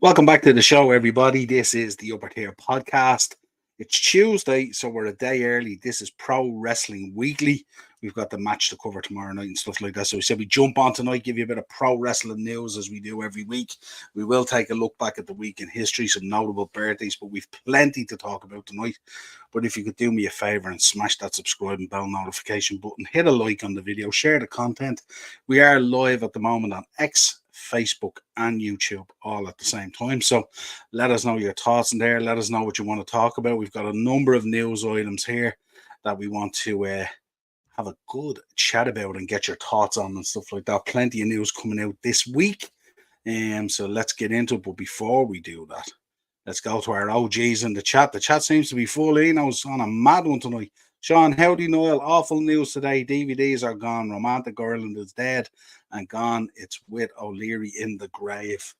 Welcome back to the show, everybody. This is the Upper Tier Podcast. It's Tuesday, so we're a day early. This is Pro Wrestling Weekly. We've got the match to cover tomorrow night and stuff like that. So we said we jump on tonight, give you a bit of pro wrestling news as we do every week. We will take a look back at the week in history, some notable birthdays, but we've plenty to talk about tonight. But if you could do me a favor and smash that subscribe and bell notification button, hit a like on the video, share the content. We are live at the moment on X, Facebook, and YouTube all at the same time. So let us know your thoughts in there. Let us know what you want to talk about. We've got a number of news items here that we want to have a good chat about and get your thoughts on and stuff like that. Plenty of news coming out this week. So let's get into it. But before we do that, let's go to our OGs in the chat. The chat seems to be full. I was on a mad one tonight. Sean, howdy, Niall. Awful news today. DVDs are gone. Romantic Ireland is dead and gone. It's with O'Leary in the grave.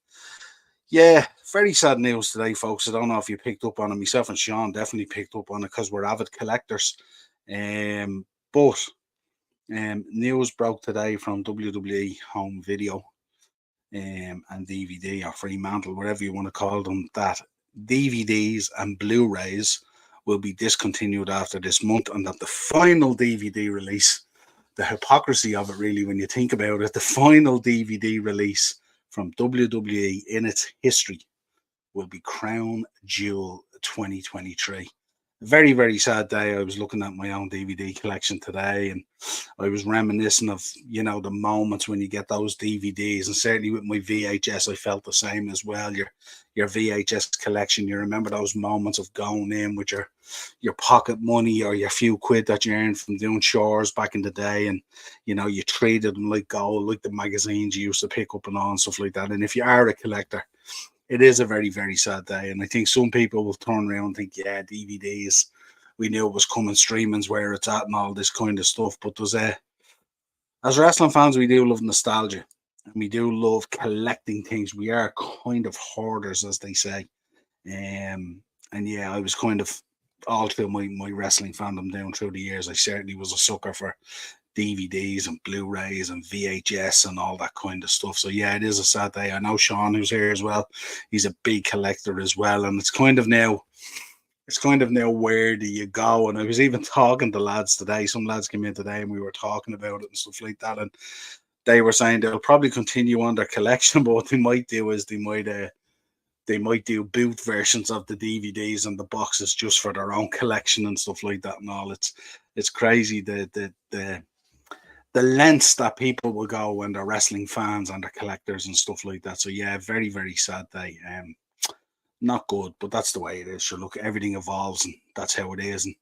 Yeah, very sad news today, folks. I don't know if you picked up on it. Myself and Sean definitely picked up on it because we're avid collectors. But news broke today from WWE Home Video and DVD or Fremantle, whatever you want to call them, that DVDs and Blu-rays will be discontinued after this month, and that the final DVD release, the hypocrisy of it really when you think about it, the final DVD release from WWE in its history will be Crown Jewel 2023. Very, very sad day. I was looking at my own DVD collection today and I was reminiscing of, the moments when you get those DVDs. And certainly with my VHS, I felt the same as well. Your VHS collection, you remember those moments of going in with your pocket money or your few quid that you earned from doing chores back in the day. And, you treated them like gold, like the magazines you used to pick up and all and stuff like that. And if you are a collector, it is a very, very sad day. And I think some people will turn around and think, yeah, DVDs, we knew it was coming, streaming's where it's at and all this kind of stuff. But as wrestling fans, we do love nostalgia and we do love collecting things. We are kind of hoarders, as they say. And yeah, I was kind of all through my wrestling fandom down through the years. I certainly was a sucker for DVDs and Blu-rays and VHS and all that kind of stuff. So yeah, it is a sad day. I know Sean, who's here as well, he's a big collector as well, and it's kind of now where do you go? And I was even talking to lads today. Some lads came in today and we were talking about it and stuff like that. And they were saying they'll probably continue on their collection, but what they might do is they might do boot versions of the DVDs and the boxes just for their own collection and stuff like that and all. It's crazy the lengths that people will go when they're wrestling fans and they're collectors and stuff like that. So yeah, very, very sad day. Not good, but that's the way it is. Sure, look, everything evolves and that's how it is. And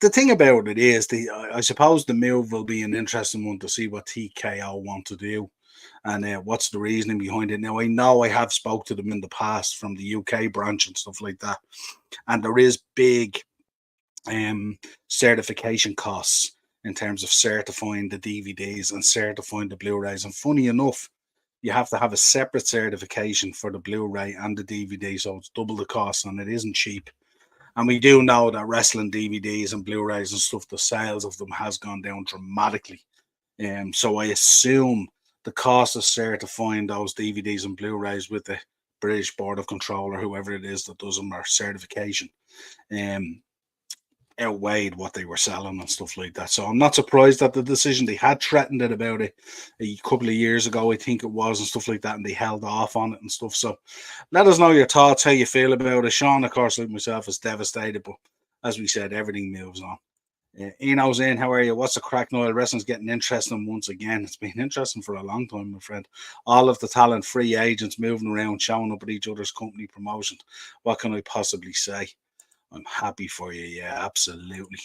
the thing about it is I suppose the move will be an interesting one to see what TKO want to do and what's the reasoning behind it. Now I know I have spoke to them in the past from the UK branch and stuff like that, and there is big certification costs in terms of certifying the DVDs and certifying the Blu-rays. And funny enough, you have to have a separate certification for the Blu-ray and the DVD, so it's double the cost, and it isn't cheap. And we do know that wrestling DVDs and Blu-rays and stuff, the sales of them has gone down dramatically. So I assume the cost of certifying those DVDs and Blu-rays with the British Board of Control or whoever it is that does them or certification, um, outweighed what they were selling and stuff like that. So I'm not surprised that the decision, they had threatened it about it a couple of years ago, I think it was, and stuff like that, and they held off on it and stuff. So let us know your thoughts, how you feel about it. Sean, of course, like myself, is devastated, but as we said, everything moves on. Eno's in, how are you? What's the crack, Niall? Wrestling's getting interesting once again. It's been interesting for a long time, my friend. All of the talent, free agents moving around, showing up at each other's company promotions. What can I possibly say? I'm happy for you. Yeah, absolutely.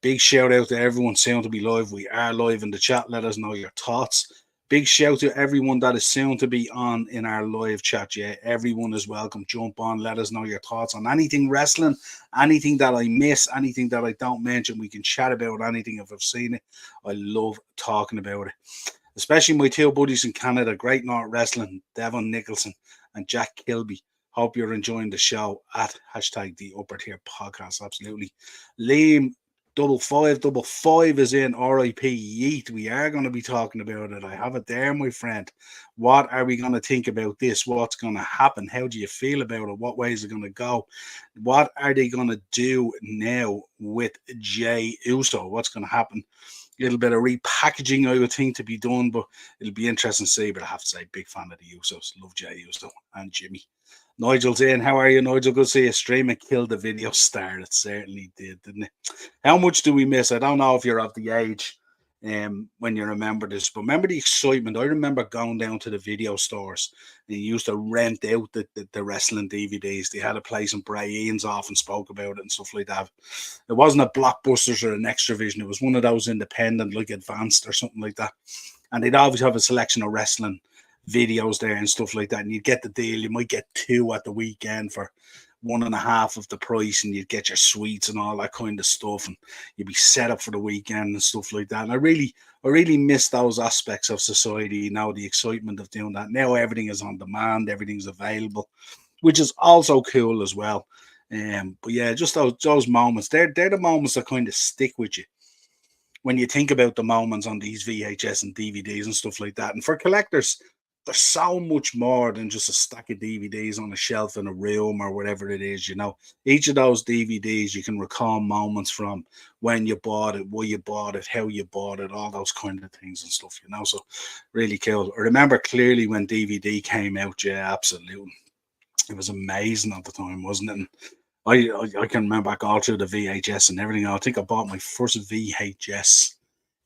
Big shout out to everyone soon to be live. We are live in the chat. Let us know your thoughts. Big shout to everyone that is soon to be on in our live chat. Yeah, everyone is welcome. Jump on. Let us know your thoughts on anything wrestling, anything that I miss, anything that I don't mention. We can chat about anything if I've seen it. I love talking about it. Especially my two buddies in Canada, Great North Wrestling, Devon Nicholson and Jack Kilby. Hope you're enjoying the show at hashtag the Upper Tier Podcast. Absolutely. Liam double five is in RIP Yeet. We are going to be talking about it. I have it there, my friend. What are we going to think about this? What's going to happen? How do you feel about it? What way is it going to go? What are they going to do now with Jey Uso? What's going to happen? A little bit of repackaging, I would think, to be done, but it'll be interesting to see. But I have to say, big fan of the Usos. Love Jey Uso and Jimmy. Nigel's in. How are you, Nigel? Good to see you. Streaming killed the video star. It certainly did, didn't it? How much do we miss? I don't know if you're of the age when you remember this, but remember the excitement. I remember going down to the video stores and you used to rent out the wrestling DVDs. They had a place in Bray. Ian's often spoke about it and stuff like that. It wasn't a Blockbusters or an Extra Vision. It was one of those independent, like Advanced or something like that. And they'd always have a selection of wrestling videos there and stuff like that, and you'd get the deal. You might get two at the weekend for 1.5 of the price, and you'd get your sweets and all that kind of stuff, and you'd be set up for the weekend and stuff like that. And I really miss those aspects of society now, the excitement of doing that. Now everything is on demand, everything's available, which is also cool as well. But yeah, just those moments, they're the moments that kind of stick with you when you think about the moments on these VHS and DVDs and stuff like that. And for collectors, there's so much more than just a stack of DVDs on a shelf in a room or whatever it is. Each of those DVDs, you can recall moments from when you bought it, why you bought it, how you bought it, all those kind of things and stuff, So really cool. I remember clearly when DVD came out. Yeah, absolutely. It was amazing at the time, wasn't it? And I can remember back all through the VHS and everything. I think I bought my first VHS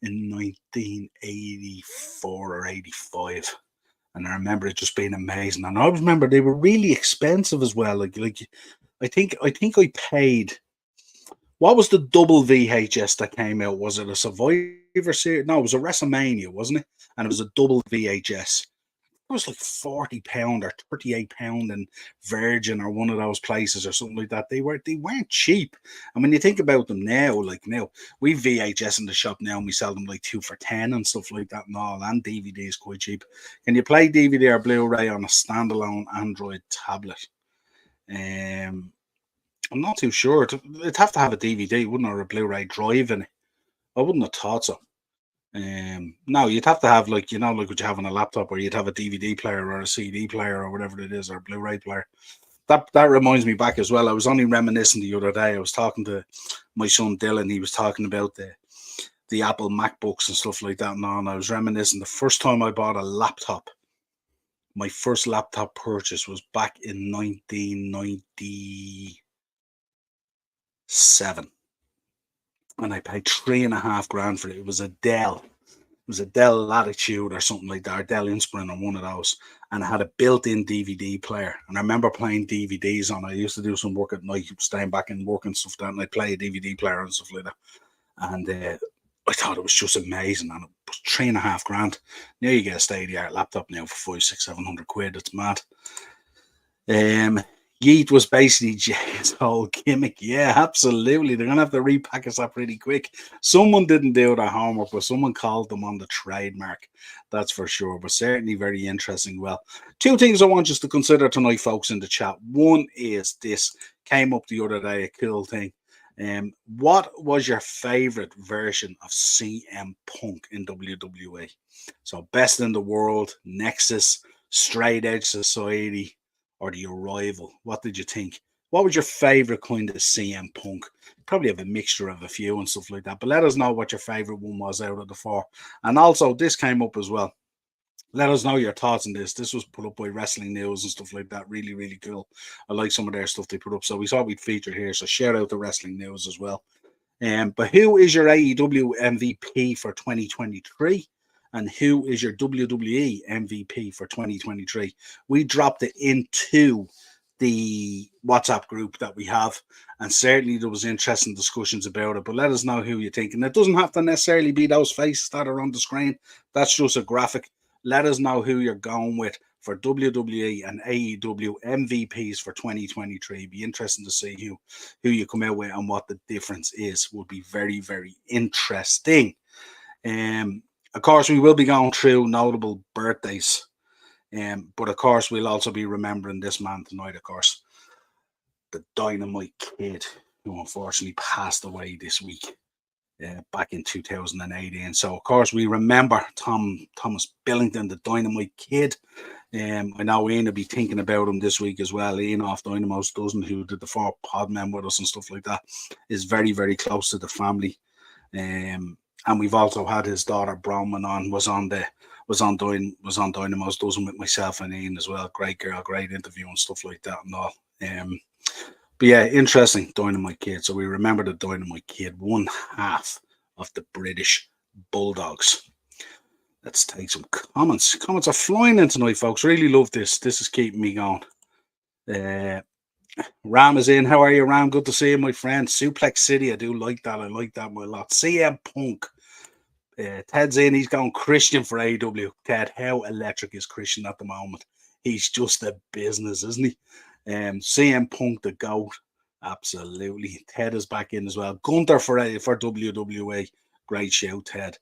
in 1984 or 85. And I remember it just being amazing. And I remember they were really expensive as well. Like I think I paid. What was the double VHS that came out? Was it a Survivor Series? No, it was a WrestleMania, wasn't it? And it was a double VHS. It was like £40 or £38 in Virgin or one of those places or something like that. They weren't cheap. And when you think about them now, we VHS in the shop now and we sell them like 2 for £10 and stuff like that and all. And DVD is quite cheap. Can you play DVD or Blu-ray on a standalone Android tablet? I'm not too sure. It'd have to have a DVD, wouldn't it, or a Blu-ray drive in it? I wouldn't have thought so. No, you'd have to have like what you have on a laptop, or you'd have a DVD player or a CD player or whatever it is, or a Blu-ray player. That reminds me back as well. I was only reminiscing the other day. I was talking to my son Dylan. He was talking about the Apple MacBooks and stuff like that and all. And I was reminiscing the first time I bought a laptop. My first laptop purchase was back in 1997. And I paid $3.5 for it. It was a Dell. It was a Dell Latitude or something like that, or Dell Inspiron or one of those. And it had a built-in DVD player. And I remember playing DVDs on it. I used to do some work at night, staying back and work and stuff like that, and I'd play a DVD player and stuff like that. And I thought it was just amazing. And it was $3.5. Now you get a state-of-the-art laptop now for 500, 600, 700 quid. It's mad. Yeet was basically Jay's whole gimmick. Yeah, absolutely. They're going to have to repackage that pretty quick. Someone didn't do their homework, but someone called them on the trademark. That's for sure, but certainly very interesting. Well, 2 things I want you to consider tonight, folks, in the chat. One is this. Came up the other day, a cool thing. What was your favorite version of CM Punk in WWE? So Best in the World, Nexus, Straight Edge Society, or the Arrival? What did you think? What was your favorite kind of CM Punk? Probably have a mixture of a few and stuff like that, but let us know what your favorite one was out of the 4. And also, this came up as well. Let us know your thoughts on this. This was put up by Wrestling News and stuff like that. Really, really cool. I like some of their stuff they put up, so we thought we'd feature here. So shout out to Wrestling News as well. But who is your AEW MVP for 2023? And who is your WWE MVP for 2023? We dropped it into the WhatsApp group that we have, and certainly there was interesting discussions about it. But let us know who you think. And it doesn't have to necessarily be those faces that are on the screen. That's just a graphic. Let us know who you're going with for WWE and AEW MVPs for 2023. Be interesting to see who you come out with and what the difference is. Would be very, very interesting. Of course, we will be going through notable birthdays. But of course, we'll also be remembering this man tonight, of course. The Dynamite Kid, who unfortunately passed away this week. back in 2018. So, of course, we remember Thomas Billington, the Dynamite Kid. I know Ian will be thinking about him this week as well. Ian off Dynamo's Dozen, who did the 4 Podmen with us and stuff like that, is very, very close to the family. And we've also had his daughter Bronwyn on, was on Dynamo's Dozen with myself and Ian as well. Great girl, great interview and stuff like that and all. But yeah, interesting Dynamite Kid. So we remember the Dynamite Kid, one half of the British Bulldogs. Let's take some comments. Comments are flying in tonight, folks. Really love this. This is keeping me going. Ram is in. How are you, Ram? Good to see you, my friend. Suplex City. I do like that. I like that a lot. CM Punk. Ted's in. He's going Christian for AEW. Ted, how electric is Christian at the moment? He's just a business, isn't he? CM Punk, the GOAT. Absolutely. Ted is back in as well. Gunther for WWE. Great show, Ted.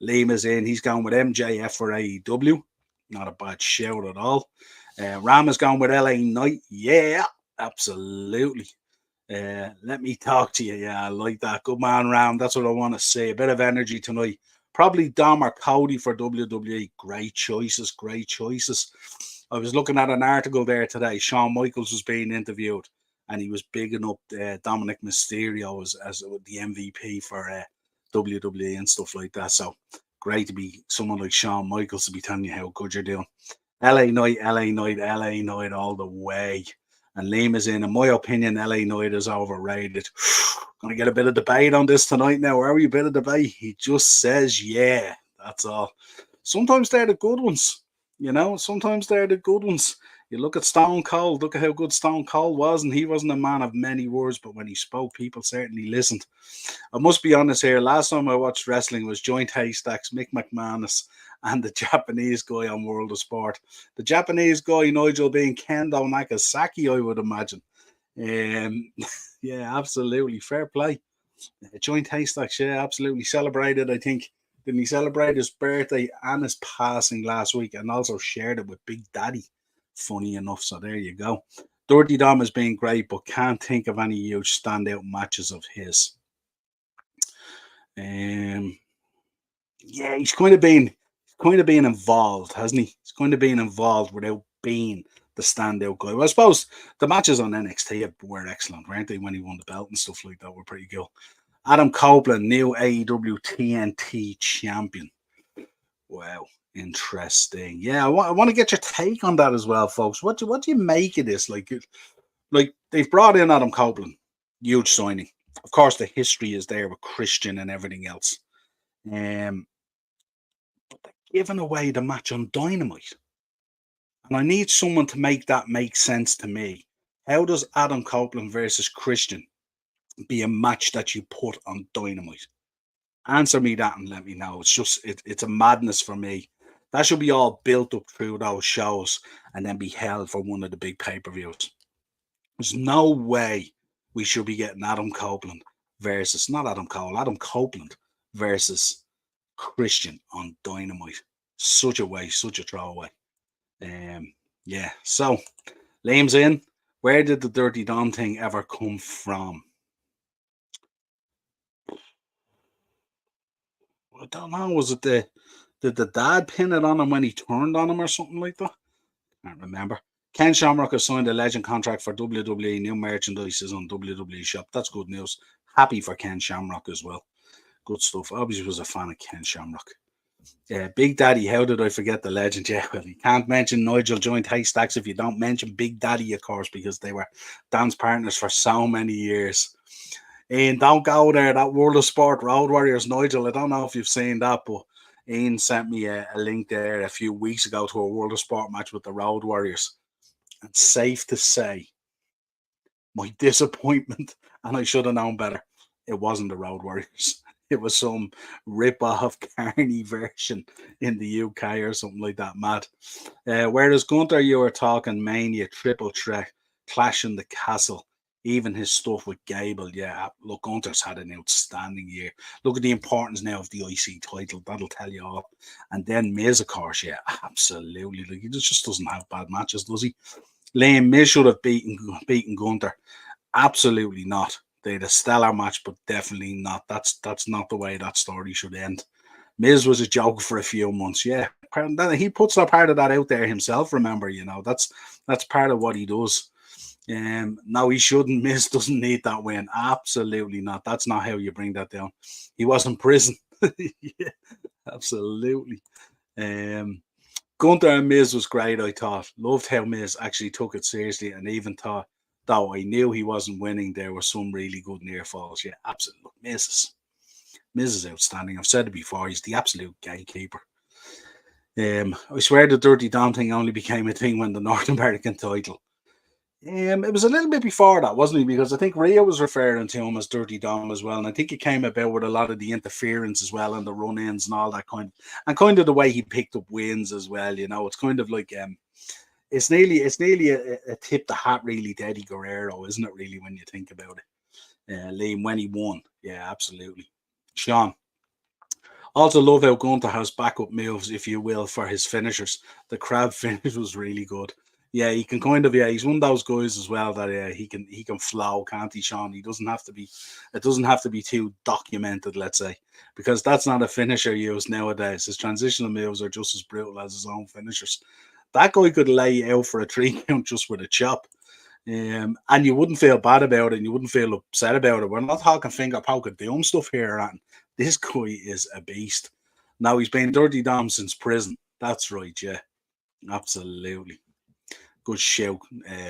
Liam is in. He's going with MJF for AEW. Not a bad shout at all. Ram is going with LA Knight. Yeah, absolutely. Let me talk to you. Yeah, I like that. Good man, Ram. That's what I want to say. A bit of energy tonight. Probably Dom or Cody for WWE. Great choices. Great choices. I was looking at an article there today. Shawn Michaels was being interviewed, and he was bigging up Dominic Mysterio as the MVP for WWE and stuff like that. So great to be someone like Shawn Michaels to be telling you how good you're doing. LA Knight, LA Knight, LA Knight all the way. And Liam is in my opinion, LA Knight is overrated. Gonna get a bit of debate on this tonight now. Are we a bit of debate? He just says, yeah, that's all. Sometimes they're the good ones. You know, sometimes they're the good ones. You look at Stone Cold, look at how good Stone Cold was, and he wasn't a man of many words, but when he spoke, people certainly listened. I must be honest here, last time I watched wrestling was Joint Haystacks, Mick McManus, and the Japanese guy on World of Sport. The Japanese guy, Nigel, being Kendo Nagasaki, I would imagine. Yeah, absolutely. Fair play. Joint Haystacks, yeah, absolutely. Celebrated, I think. Didn't he celebrate his birthday and his passing last week and also shared it with Big Daddy? Funny enough, so there you go. Dirty Dom has been great, but can't think of any huge standout matches of his. Yeah, he's kind of been involved, hasn't he? He's kind of been involved without being the standout guy. Well, I suppose the matches on NXT were excellent, weren't they? When he won the belt and stuff like that were pretty cool. Adam Copeland, new AEW TNT champion. Wow, interesting. Yeah, I want to get your take on that as well, folks. What do you make of this? Like they've brought in Adam Copeland, huge signing. Of course, the history is there with Christian and everything else. But they're giving away the match on Dynamite, and I need someone to make that make sense to me. How does Adam Copeland versus Christian be a match that you put on Dynamite? Answer me that and let me know. It's just it's a madness for me. That should be all built up through those shows and then be held for one of the big pay-per-views. There's no way we should be getting Adam Copeland versus Adam Copeland versus Christian on Dynamite. Such a waste, such a throwaway. Yeah. So Liam's in. Where did the Dirty Dom thing ever come from? I don't know. Was it did the dad pin it on him when he turned on him or something like that? Can't remember. Ken Shamrock has signed a legend contract for WWE. New merchandise is on WWE Shop. That's good news. Happy for Ken Shamrock as well. Good stuff. I obviously was a fan of Ken Shamrock. Yeah, Big Daddy. How did I forget the legend? Yeah, well, you can't mention Nigel Joint Haystacks if you don't mention Big Daddy, of course, because they were dance partners for so many years. And don't go there, that World of Sport Road Warriors, Nigel. I don't know if you've seen that, but Ian sent me a link there a few weeks ago to a World of Sport match with the Road Warriors. And safe to say, my disappointment, and I should have known better, it wasn't the Road Warriors. It was some rip-off Carney version in the UK or something like that, mad. Whereas Gunther, you were talking Mania, Triple Threat, Clash in the Castle, even his stuff with Gable. Yeah, look, Gunther's had an outstanding year. Look at the importance now of the IC title. That'll tell you all. And then Miz, of course, yeah, absolutely. Like, he just doesn't have bad matches, does he? Liam, Miz should have beaten Gunther. Absolutely not. They had a stellar match, but definitely not. That's not the way that story should end. Miz was a joke for a few months. Yeah, he puts a part of that out there himself. Remember, that's part of what he does. No, he shouldn't. Miz doesn't need that win. Absolutely not. That's not how you bring that down. He was in prison. Yeah, absolutely. Um, Gunther and Miz was great, I thought. Loved how Miz actually took it seriously and even thought, though I knew he wasn't winning, there were some really good near falls. Yeah, absolutely. Miz is outstanding. I've said it before, he's the absolute gatekeeper. I swear the Dirty Dom thing only became a thing when the North American title. It was a little bit before that, wasn't he? Because I think Rhea was referring to him as Dirty Dom as well, and I think it came about with a lot of the interference as well and the run-ins and all that and kind of the way he picked up wins as well. It's kind of like it's nearly a tip the hat really to Eddie Guerrero, isn't it? Really, when you think about it, Liam, when he won, yeah, absolutely. Sean. Also love how Gunther has backup moves, if you will, for his finishers. The crab finish was really good. Yeah, he can he's one of those guys as well that he can flow, can't he, Sean? He doesn't have to be it doesn't have to be too documented, let's say, because that's not a finisher used nowadays. His transitional moves are just as brutal as his own finishers. That guy could lay you out for a 3 count just with a chop. And you wouldn't feel bad about it and you wouldn't feel upset about it. We're not talking finger poke of doom stuff here, and this guy is a beast. Now he's been Dirty Dom since prison. That's right, yeah. Absolutely. Good shout,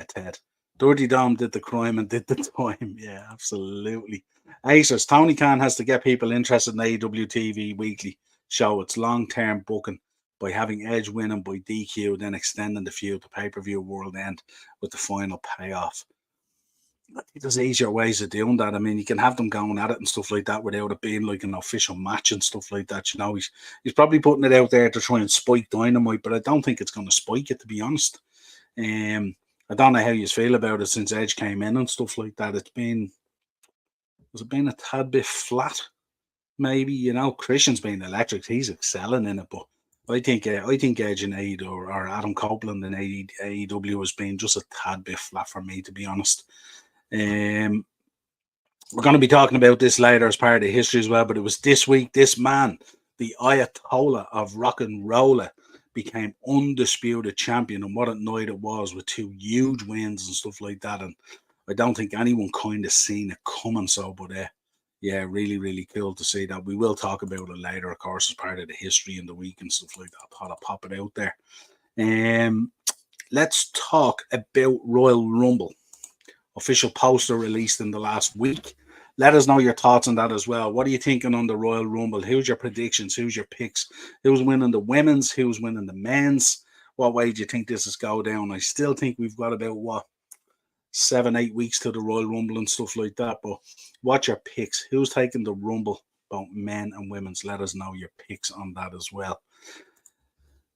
Ted. Dirty Dom did the crime and did the time. Yeah, absolutely. Acers, Tony Khan has to get people interested in AEW TV weekly show. It's long-term booking by having Edge winning by DQ, then extending the feud to pay-per-view world end with the final payoff. I think there's easier ways of doing that. I mean, you can have them going at it and stuff like that without it being like an official match and stuff like that. He's probably putting it out there to try and spike Dynamite, but I don't think it's going to spike it, to be honest. I don't know how you feel about it since Edge came in and stuff like that. Has it been a tad bit flat? Maybe, Christian's been electric. He's excelling in it, but I think Edge and AEW or Adam Copeland in AEW has been just a tad bit flat for me, to be honest. We're going to be talking about this later as part of the history as well, but it was this week, this man, the Ayatollah of rock and roller, became undisputed champion, and what a night it was with 2 huge wins and stuff like that. And I don't think anyone kind of seen it coming. So, but yeah, really, really cool to see that. We will talk about it later, of course, as part of the history in the week and stuff like that. Thought I'd pop it out there. Let's talk about Royal Rumble. Official poster released in the last week. Let us know your thoughts on that as well. What are you thinking on the Royal Rumble? Who's your predictions? Who's your picks? Who's winning the women's? Who's winning the men's? What way do you think this is go down? I still think we've got about 7-8 weeks to the Royal Rumble and stuff like that. But what's your picks? Who's taking the Rumble, both men and women's? Let us know your picks on that as well.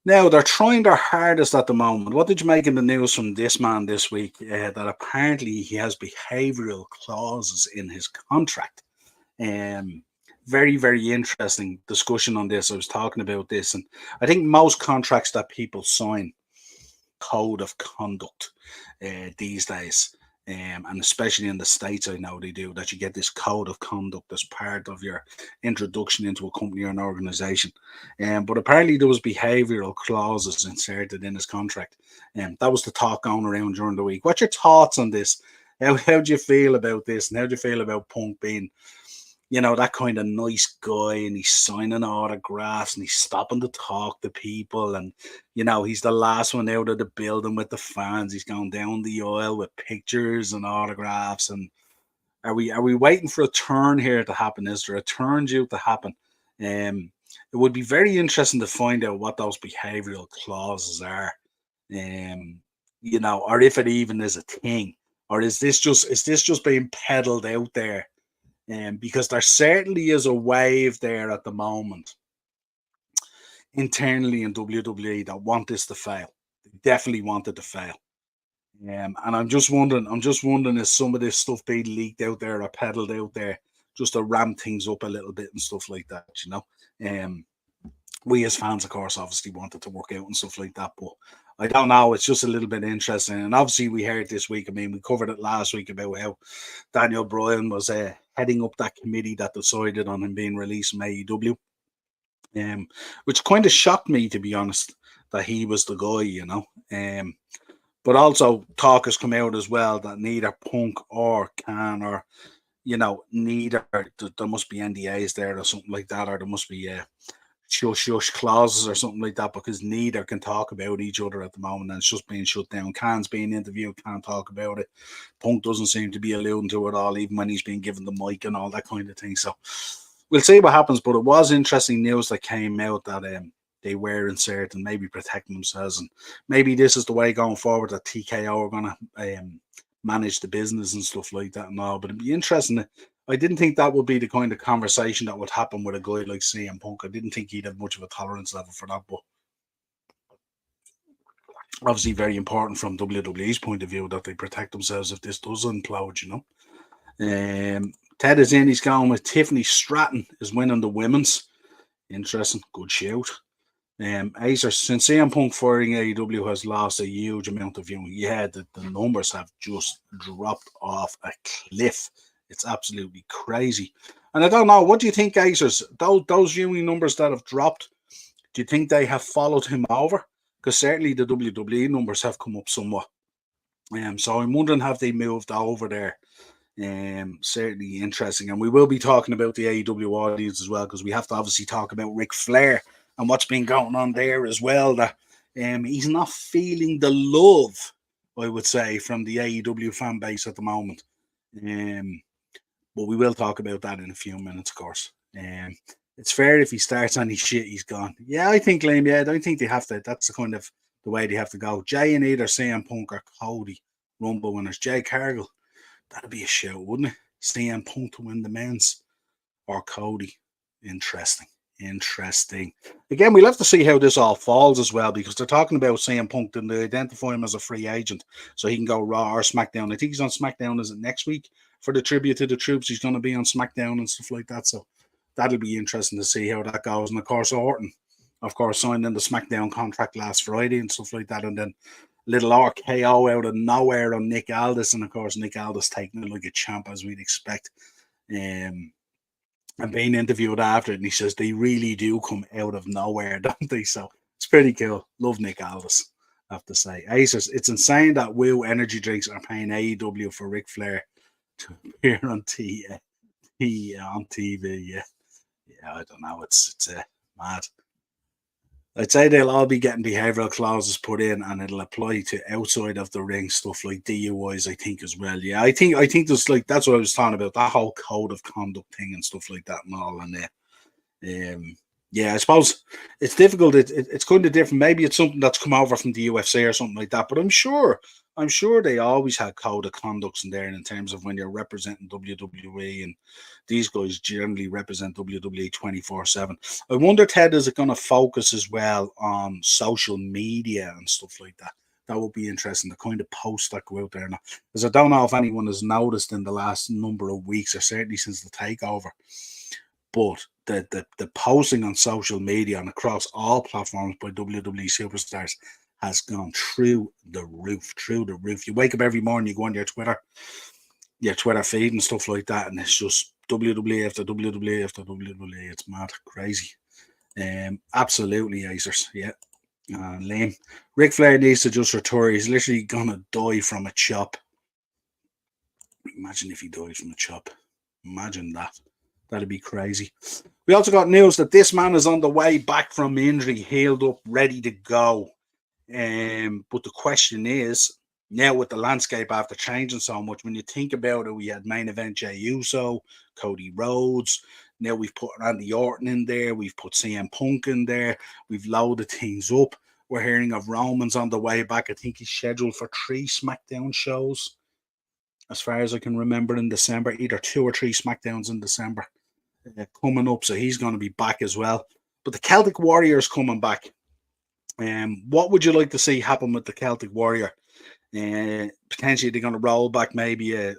Now, they're trying their hardest at the moment. What did you make in the news from this man this week? That apparently he has behavioural clauses in his contract. Very, very interesting discussion on this. I was talking about this, and I think most contracts that people sign, code of conduct these days, and especially in the States, I know they do, that you get this code of conduct as part of your introduction into a company or an organization. But apparently there was behavioural clauses inserted in his contract. That was the talk going around during the week. What's your thoughts on this? How do you feel about this? And how do you feel about Punk being, that kind of nice guy, and he's signing autographs and he's stopping to talk to people, and he's the last one out of the building with the fans. He's going down the aisle with pictures and autographs. And are we waiting for a turn here to happen? Is there a turn due to happen? It would be very interesting to find out what those behavioral clauses are, or if it even is a thing, or is this just being peddled out there? Because there certainly is a wave there at the moment internally in WWE that want this to fail. They definitely want it to fail. And I'm just wondering, is some of this stuff being leaked out there or peddled out there just to ramp things up a little bit and stuff like that, We as fans, of course, obviously want it to work out and stuff like that. But I don't know. It's just a little bit interesting. And obviously, we heard this week. I mean, we covered it last week about how Daniel Bryan was heading up that committee that decided on him being released from AEW, which kind of shocked me, to be honest, that he was the guy, you know. But also, talk has come out as well that neither Punk or Khan or, you know, neither, there must be NDAs there or something like that, or there must be shush clauses or something like that, because neither can talk about each other at the moment, and it's just being shut down. Khan's being interviewed, can't talk about it. Punk doesn't seem to be alluding to it all, even when he's being given the mic and all that kind of thing. So we'll see what happens, but it was interesting news that came out that they were inserted and maybe protecting themselves, and maybe this is the way going forward that TKO are going to manage the business and stuff like that and all. But it'd be interesting. I didn't think that would be the kind of conversation that would happen with a guy like CM Punk. I didn't think he'd have much of a tolerance level for that, but obviously very important from WWE's point of view that they protect themselves if this does implode, you know. Ted is in, he's going with Tiffany Stratton is winning the women's. Interesting, good shout. Acer, since CM Punk firing AEW has lost a huge amount of viewing, yeah, the numbers have just dropped off a cliff. It's absolutely crazy. And I don't know, what do you think, Acers? Those viewing numbers that have dropped, do you think they have followed him over? Because certainly the WWE numbers have come up somewhat. So I'm wondering, have they moved over there? Certainly interesting. And we will be talking about the AEW audience as well, because we have to obviously talk about Ric Flair and what's been going on there as well. That he's not feeling the love, I would say, from the AEW fan base at the moment. But we will talk about that in a few minutes, of course. It's fair if he starts any shit, he's gone. Yeah, I think, Liam, yeah, I don't think they have to. That's the kind of the way they have to go. Jay and either CM Punk or Cody, Rumble winners. Jay Cargill, that'd be a show, wouldn't it? CM Punk to win the men's or Cody. Interesting. Again, we'll have to see how this all falls as well, because they're talking about CM Punk and they identify him as a free agent so he can go Raw or SmackDown. I think he's on SmackDown, is it next week? For the tribute to the troops, he's going to be on SmackDown and stuff like that. So that'll be interesting to see how that goes. And of course, Orton, of course, signed in the SmackDown contract last Friday and stuff like that. And then little RKO out of nowhere on Nick Aldis. And of course, Nick Aldis taking it like a champ, as we'd expect. And being interviewed after it, and he says they really do come out of nowhere, don't they? So it's pretty cool. Love Nick Aldis, I have to say. Acers, it's insane that Woo Energy Drinks are paying AEW for Ric Flair to appear on TV. Yeah, I don't know. It's mad. I'd say they'll all be getting behavioural clauses put in, and it'll apply to outside of the ring stuff like DUIs, I think, as well. Yeah, I think there's like, that's what I was talking about, that whole code of conduct thing and stuff like that and all. And yeah, I suppose it's difficult. It's kind of different. Maybe it's something that's come over from the UFC or something like that. But I'm sure they always had code of conducts in there, in terms of when you're representing WWE, and these guys generally represent WWE 24/7. I wonder, Ted, is it going to focus as well on social media and stuff like that? That would be interesting, the kind of posts that go out there now. Because I don't know if anyone has noticed in the last number of weeks, or certainly since the takeover, but the posting on social media and across all platforms by WWE superstars has gone through the roof. You wake up every morning, you go on your Twitter feed and stuff like that, and it's just WWE after WWE after WWE. It's mad, crazy. Absolutely, Acers. Yeah. Lame. Ric Flair needs to just retire. He's literally gonna die from a chop. Imagine if he died from a chop. Imagine that. That'd be crazy. We also got news that this man is on the way back from injury, healed up, ready to go. But the question is, now with the landscape after changing so much, when you think about it, we had main event Jey Uso, Cody Rhodes. Now we've put Randy Orton in there. We've put CM Punk in there. We've loaded things up. We're hearing of Roman's on the way back. I think he's scheduled for 3 SmackDown shows, as far as I can remember, in December. Either 2 or 3 SmackDowns in December coming up. So he's going to be back as well. But the Celtic Warrior is coming back. What would you like to see happen with the Celtic Warrior? Potentially they're going to roll back maybe a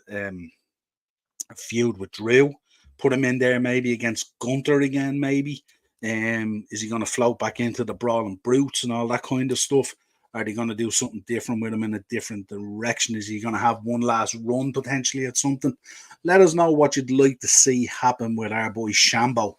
feud with Drew, put him in there maybe against Gunther again, maybe. Is he going to float back into the Brawling Brutes and all that kind of stuff? Are they going to do something different with him in a different direction? Is he going to have one last run potentially at something? Let us know what you'd like to see happen with our boy Shambo,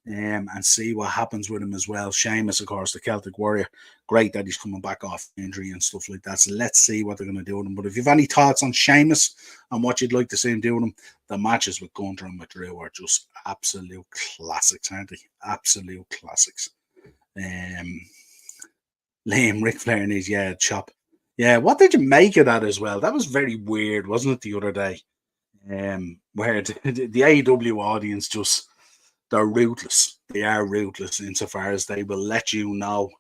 and see what happens with him as well. Sheamus, of course, the Celtic Warrior. Great that he's coming back off injury and stuff like that. So let's see what they're going to do with him. But if you have any thoughts on Sheamus and what you'd like to see him do with him, the matches with Gunter and with Drew are just absolute classics, aren't they? Absolute classics. Liam, Ric Flair and his chop. Yeah, what did you make of that as well? That was very weird, wasn't it, the other day? Where the AEW audience just, they're ruthless. They are ruthless insofar as they will let you know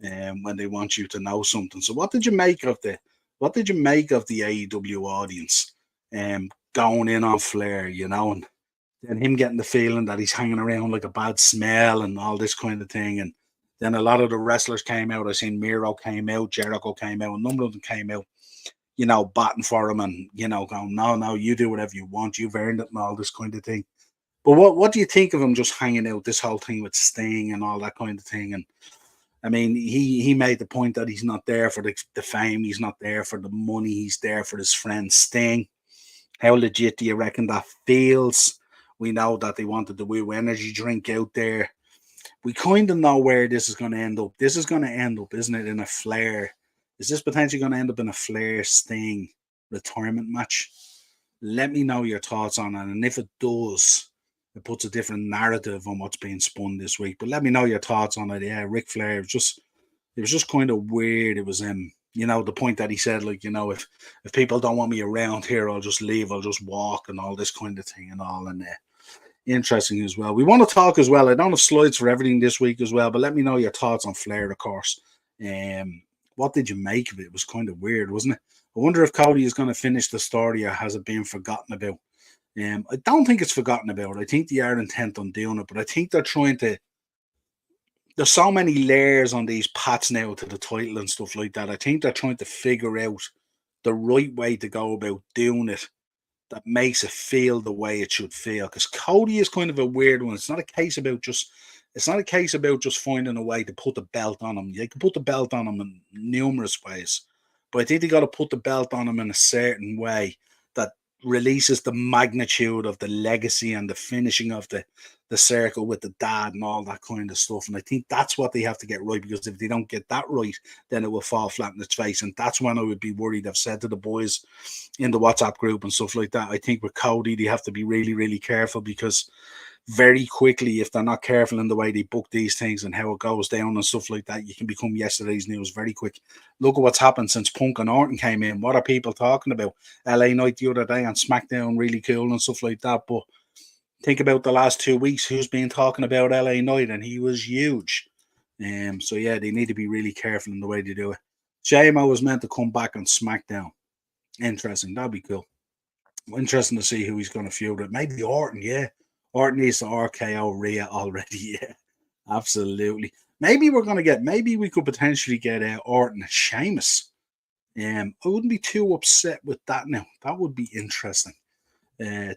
when they want you to know something. So what did you make of the AEW audience going in on Flair, and him getting the feeling that he's hanging around like a bad smell and all this kind of thing? And then a lot of the wrestlers came out. I seen Miro came out, Jericho came out, a number of them came out, batting for him and, going, no, you do whatever you want. You've earned it and all this kind of thing. But what do you think of him just hanging out, this whole thing with Sting and all that kind of thing? And I mean, he made the point that he's not there for the fame. He's not there for the money. He's there for his friend Sting. How legit do you reckon that feels? We know that they wanted the Woo energy drink out there. We kind of know where this is going to end up. This is going to end up, isn't it, in a Flair? Is this potentially going to end up in a Flair Sting retirement match? Let me know your thoughts on it. And if it does, it puts a different narrative on what's being spun this week. But let me know your thoughts on it. Yeah, Ric Flair, it was just kind of weird. It was the point that he said, like, if people don't want me around here, I'll just leave, I'll just walk and all this kind of thing and all. And interesting as well. We want to talk as well. I don't have slides for everything this week as well, but let me know your thoughts on Flair, of course. What did you make of it? It was kind of weird, wasn't it? I wonder if Cody is going to finish the story or has it been forgotten about? I don't think it's forgotten about. I think they are intent on doing it, but I think they're trying to. There's so many layers on these paths now to the title and stuff like that. I think they're trying to figure out the right way to go about doing it that makes it feel the way it should feel. Because Cody is kind of a weird one. It's not a case about just finding a way to put the belt on him. You can put the belt on him in numerous ways, but I think they got to put the belt on him in a certain way that releases the magnitude of the legacy and the finishing of the circle with the dad and all that kind of stuff. And I think that's what they have to get right, because if they don't get that right, then it will fall flat in its face. And that's when I would be worried. I've said to the boys in the WhatsApp group and stuff like that, I think with Cody, they have to be really, really careful, because very quickly, if they're not careful in the way they book these things and how it goes down and stuff like that, you can become yesterday's news very quick. Look at what's happened since Punk and Orton came in. What are people talking about? LA Knight the other day on SmackDown, really cool and stuff like that. But think about the last 2 weeks, who's been talking about LA Knight, and he was huge. So yeah, they need to be really careful in the way they do it. JMO was meant to come back on SmackDown. Interesting. That'd be cool. Interesting to see who he's going to feud with. Maybe Orton, yeah. Orton needs to RKO Rhea already, yeah. Absolutely. Maybe we could potentially get Orton and Sheamus. I wouldn't be too upset with that now. That would be interesting.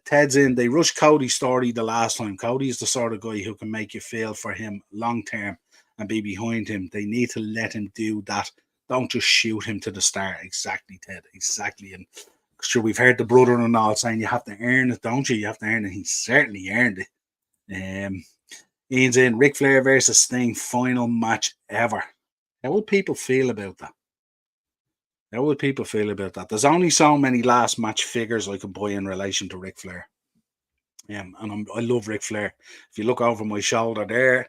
Ted's in. They rushed Cody's story the last time. Cody is the sort of guy who can make you feel for him long term and be behind him. They need to let him do that. Don't just shoot him to the start. Exactly, Ted. Exactly. And sure, we've heard the brother-in-law saying you have to earn it, don't you? You have to earn it. He certainly earned it. Ian's in. Ric Flair versus Sting, final match ever. How would people feel about that? There's only so many last match figures I can buy in relation to Ric Flair. And I love Ric Flair. If you look over my shoulder there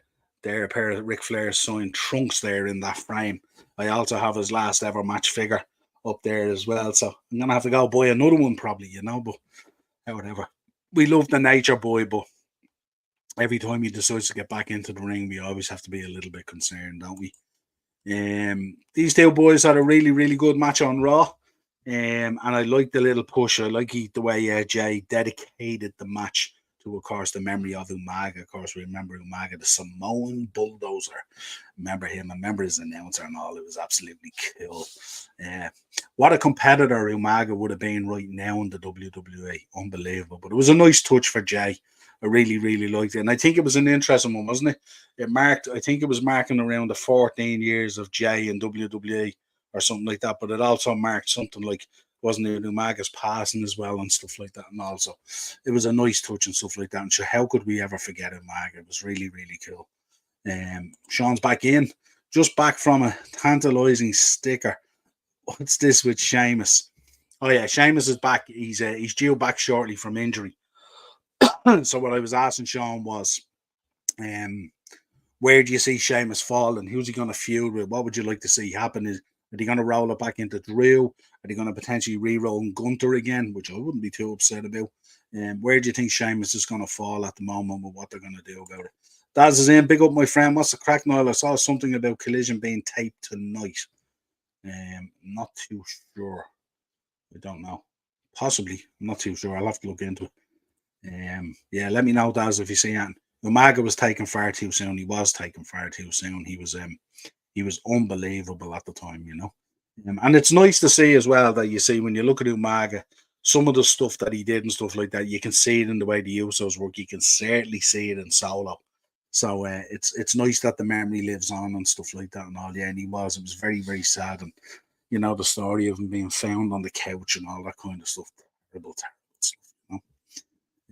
are a pair of Ric Flair signed trunks there in that frame. I also have his last ever match figure up there as well. So I'm going to have to go buy another one probably, but whatever. We love the Nature Boy, but every time he decides to get back into the ring, we always have to be a little bit concerned, don't we? These two boys had a really, really good match on Raw. And I like the little push. I like the way Jay dedicated the match to, of course, the memory of Umaga. Of course, we remember Umaga, the Samoan bulldozer. Remember him. I remember his announcer and all. It was absolutely cool. What a competitor Umaga would have been right now in the WWE. Unbelievable. But it was a nice touch for Jay. I really, really liked it. And I think it was an interesting one, wasn't it? I think it was marking around the 14 years of Jay in WWE or something like that. But it also marked something like, wasn't it, Umaga's passing as well and stuff like that. And also, it was a nice touch and stuff like that. And sure, how could we ever forget Umaga? It was really, really cool. Sean's back in, just back from a tantalising sticker. What's this with Sheamus? Oh yeah, Sheamus is back. He's due back shortly from injury. So what I was asking Sean was, where do you see Sheamus falling? Who's he going to feud with? What would you like to see happen? Are they going to roll it back into Drew? Are they going to potentially re-roll Gunter again, which I wouldn't be too upset about? Where do you think Sheamus is going to fall at the moment with what they're going to do about it? Daz is in. Big up, my friend. What's the crack, Niall? I saw something about Collision being taped tonight. Not too sure. I don't know. Possibly. I'm not too sure. I'll have to look into it. Yeah, let me know, Daz, if you see anything. Umaga was taken far too soon. He was taken far too soon. He was unbelievable at the time, you know. And it's nice to see as well that you see when you look at Umaga, some of the stuff that he did and stuff like that, you can see it in the way the Usos work. You can certainly see it in Solo. So it's nice that the memory lives on and stuff like that and all. Yeah, and it was very, very sad. And you know, the story of him being found on the couch and all that kind of stuff. Terrible, terrible stuff, you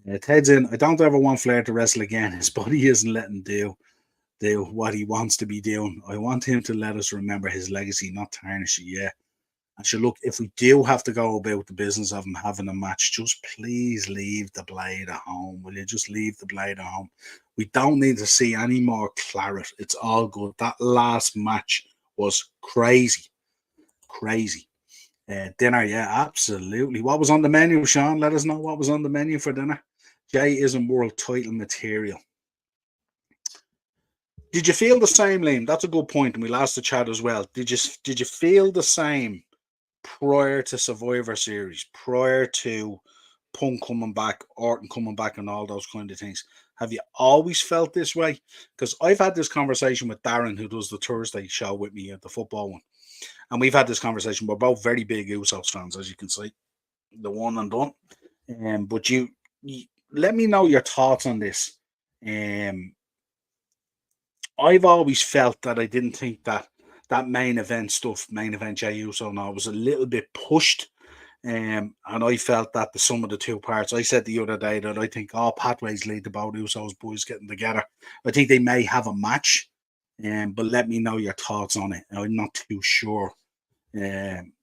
know. Ted's in. I don't ever want Flair to wrestle again. His body isn't letting do what he wants to be doing. I want him to let us remember his legacy, not tarnish it. Yeah. And so look, if we do have to go about the business of him having a match, just please leave the blade at home. Will you just leave the blade at home? We don't need to see any more claret. It's all good. That last match was crazy. Crazy. Dinner, yeah, absolutely. What was on the menu, Sean? Let us know what was on the menu for dinner. Jay isn't world title material. Did you feel the same, Liam? That's a good point, and we'll ask the chat as well. Did you feel the same prior to Survivor Series, prior to Punk coming back, Orton coming back, and all those kind of things? Have you always felt this way? Because I've had this conversation with Darren, who does the Thursday show with me at the football one. And we've had this conversation. We're both very big Usos fans, as you can see, the one and done. But you let me know your thoughts on this. I've always felt that I didn't think that main event stuff, main event Jey Uso, now was a little bit pushed. And I felt that the sum of the two parts. I said the other day that I think all pathways lead to both Usos boys getting together. I think they may have a match. But let me know your thoughts on it. I'm not too sure. I'm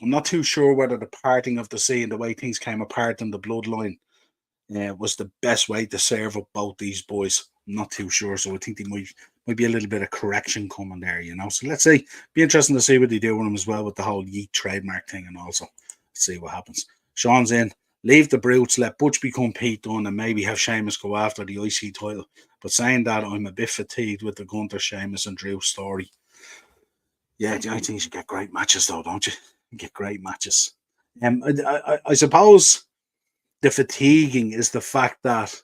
not too sure whether the parting of the sea and the way things came apart in the bloodline was the best way to serve up both these boys. I'm not too sure. So I think they might be a little bit of correction coming there, you know. So let's see. Be interesting to see what they do with them as well with the whole Yeet trademark thing and also see what happens. Sean's in. Leave the brutes, let Butch become Pete Dunne, and maybe have Sheamus go after the IC title. But saying that, I'm a bit fatigued with the Gunter, Sheamus, and Drew story. Yeah, I think you should get great matches, though, don't you? Get great matches. I suppose the fatiguing is the fact that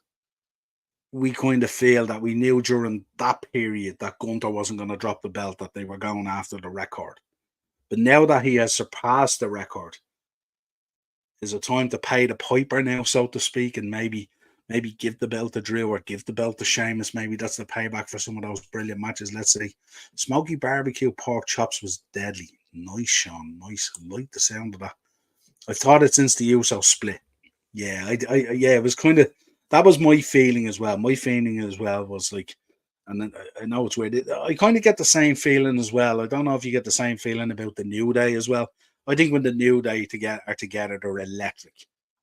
we kind of feel that we knew during that period that Gunter wasn't going to drop the belt, that they were going after the record. But now that he has surpassed the record, is it time to pay the piper now, so to speak, and maybe give the belt to Drew or give the belt to Sheamus? Maybe that's the payback for some of those brilliant matches. Let's see. Smoky barbecue pork chops was deadly. Nice, Sean. Nice. I like the sound of that. I've thought it since the Uso split. Yeah, it was kind of, that was my feeling as well. My feeling as well was like, and then I know it's weird. I kind of get the same feeling as well. I don't know if you get the same feeling about the New Day as well. I think when the New Day are together, they're electric.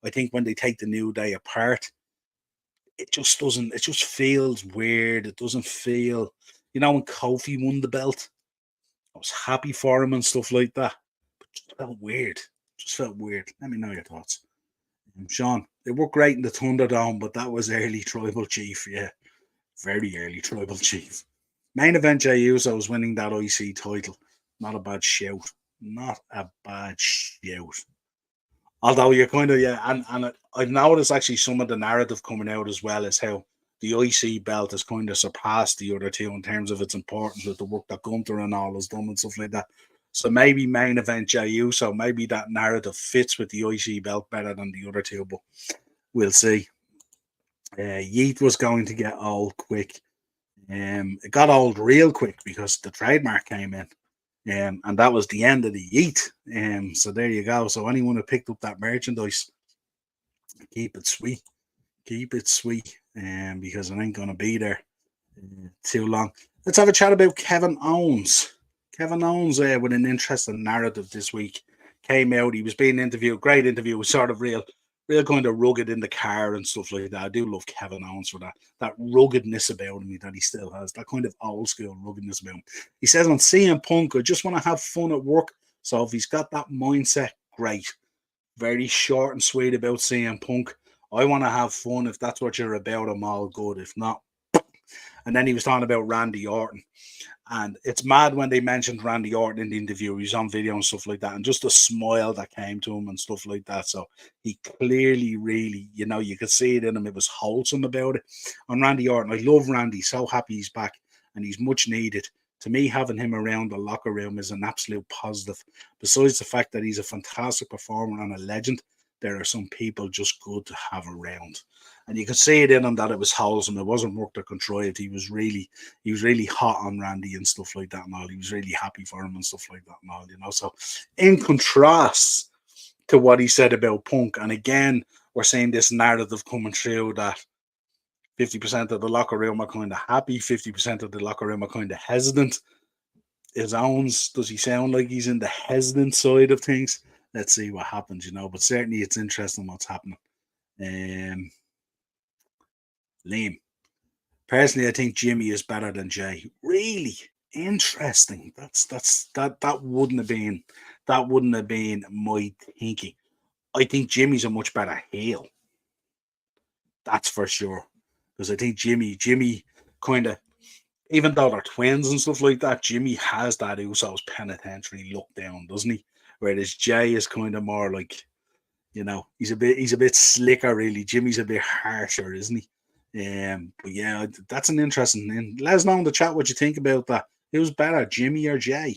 I think when they take the New Day apart, it just doesn't. It just feels weird. It doesn't feel, you know, when Kofi won the belt, I was happy for him and stuff like that. But it just felt weird. Just felt weird. Let me know your thoughts. Sean, they worked great in the Thunderdome, but that was early Tribal Chief. Yeah, very early Tribal Chief. Main event Jey Uso was winning that IC title. Not a bad shout. Not a bad shout. Although you're kind of, yeah, and I've noticed actually some of the narrative coming out as well as how the IC belt has kind of surpassed the other two in terms of its importance with the work that Gunther and all has done and stuff like that. So maybe main event Jey Uso, maybe that narrative fits with the IC belt better than the other two, but we'll see. Yeet was going to get old quick. It got old real quick because the trademark came in. And that was the end of the heat. So there you go. So anyone who picked up that merchandise, keep it sweet. Keep it sweet. Because it ain't gonna be there too long. Let's have a chat about Kevin Owens. Kevin Owens with an interesting narrative this week came out. He was being interviewed. Great interview. Was sort of real kind of rugged in the car and stuff like that. I do love Kevin Owens for that ruggedness about him that he still has. That kind of old school ruggedness about him. He says on CM Punk, I just want to have fun at work. So if he's got that mindset, great. Very short and sweet about CM Punk. I want to have fun. If that's what you're about, I'm all good. If not, and then he was talking about Randy Orton. And it's mad when they mentioned Randy Orton in the interview. He was on video and stuff like that. And just the smile that came to him and stuff like that. So he clearly, really, you could see it in him. It was wholesome about it. On Randy Orton, I love Randy. So happy he's back. And he's much needed. To me, having him around the locker room is an absolute positive. Besides the fact that he's a fantastic performer and a legend, there are some people just good to have around. And you could see it in him that it was wholesome. It wasn't worked or contrived. He was really hot on Randy and stuff like that and all. He was really happy for him and stuff like that and all, So in contrast to what he said about Punk, and again, we're seeing this narrative coming through that 50% of the locker room are kind of happy, 50% of the locker room are kind of hesitant. His Owens, does he sound like he's in the hesitant side of things? Let's see what happens, But certainly it's interesting what's happening. Liam. Personally, I think Jimmy is better than Jay. Really interesting. That wouldn't have been my thinking. I think Jimmy's a much better heel. That's for sure. Because I think Jimmy kind of, even though they're twins and stuff like that, Jimmy has that Usos penitentiary look down, doesn't he? Whereas Jay is kind of more like, he's a bit slicker, really. Jimmy's a bit harsher, isn't he? But yeah, that's an interesting thing. Let us know in the chat what you think about that. Who's better, Jimmy or Jay?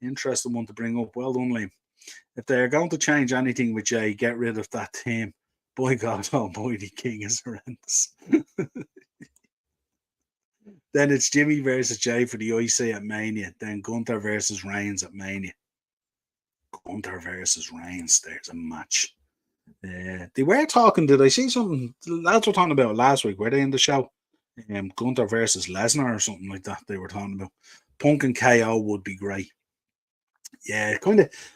Interesting one to bring up. Well done, Liam. If they're going to change anything with Jay, get rid of that team. Boy, God almighty, King is horrendous. Then it's Jimmy versus Jay for the IC at Mania. Then Gunther versus Reigns at Mania. Gunther versus Reigns. There's a match. They were talking. Did I see something? The lads were talking about last week. Were they in the show? Gunther versus Lesnar or something like that. They were talking about. Punk and KO would be great. Yeah,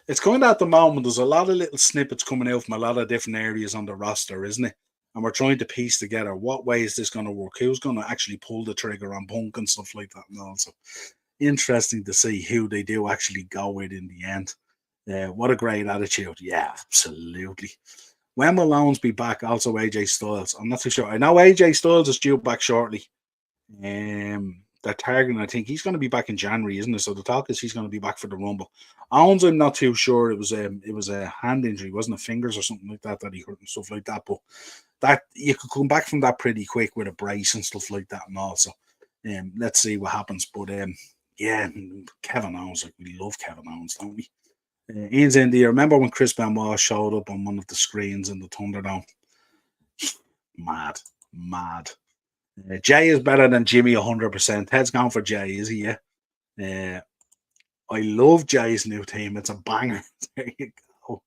it's kind of at the moment. There's a lot of little snippets coming out from a lot of different areas on the roster, isn't it? And we're trying to piece together what way is this going to work? Who's going to actually pull the trigger on Punk and stuff like that? And also, interesting to see who they do actually go with in the end. What a great attitude! Yeah, absolutely. When will Owens be back? Also, AJ Styles. I'm not too sure. I know AJ Styles is due back shortly. They're targeting. I think he's going to be back in January, isn't it? So the talk is he's going to be back for the Rumble. Owens, I'm not too sure. It was a hand injury, wasn't it? Fingers or something like that he hurt and stuff like that. But that you could come back from that pretty quick with a brace and stuff like that, and also, let's see what happens. But yeah, Kevin Owens, like we love Kevin Owens, don't we? Ian's in there. Remember when Chris Benoit showed up on one of the screens in the Thunderdome? Mad. Jay is better than Jimmy 100%. Ted's gone for Jay, is he? Yeah. I love Jay's new team. It's a banger. There you go.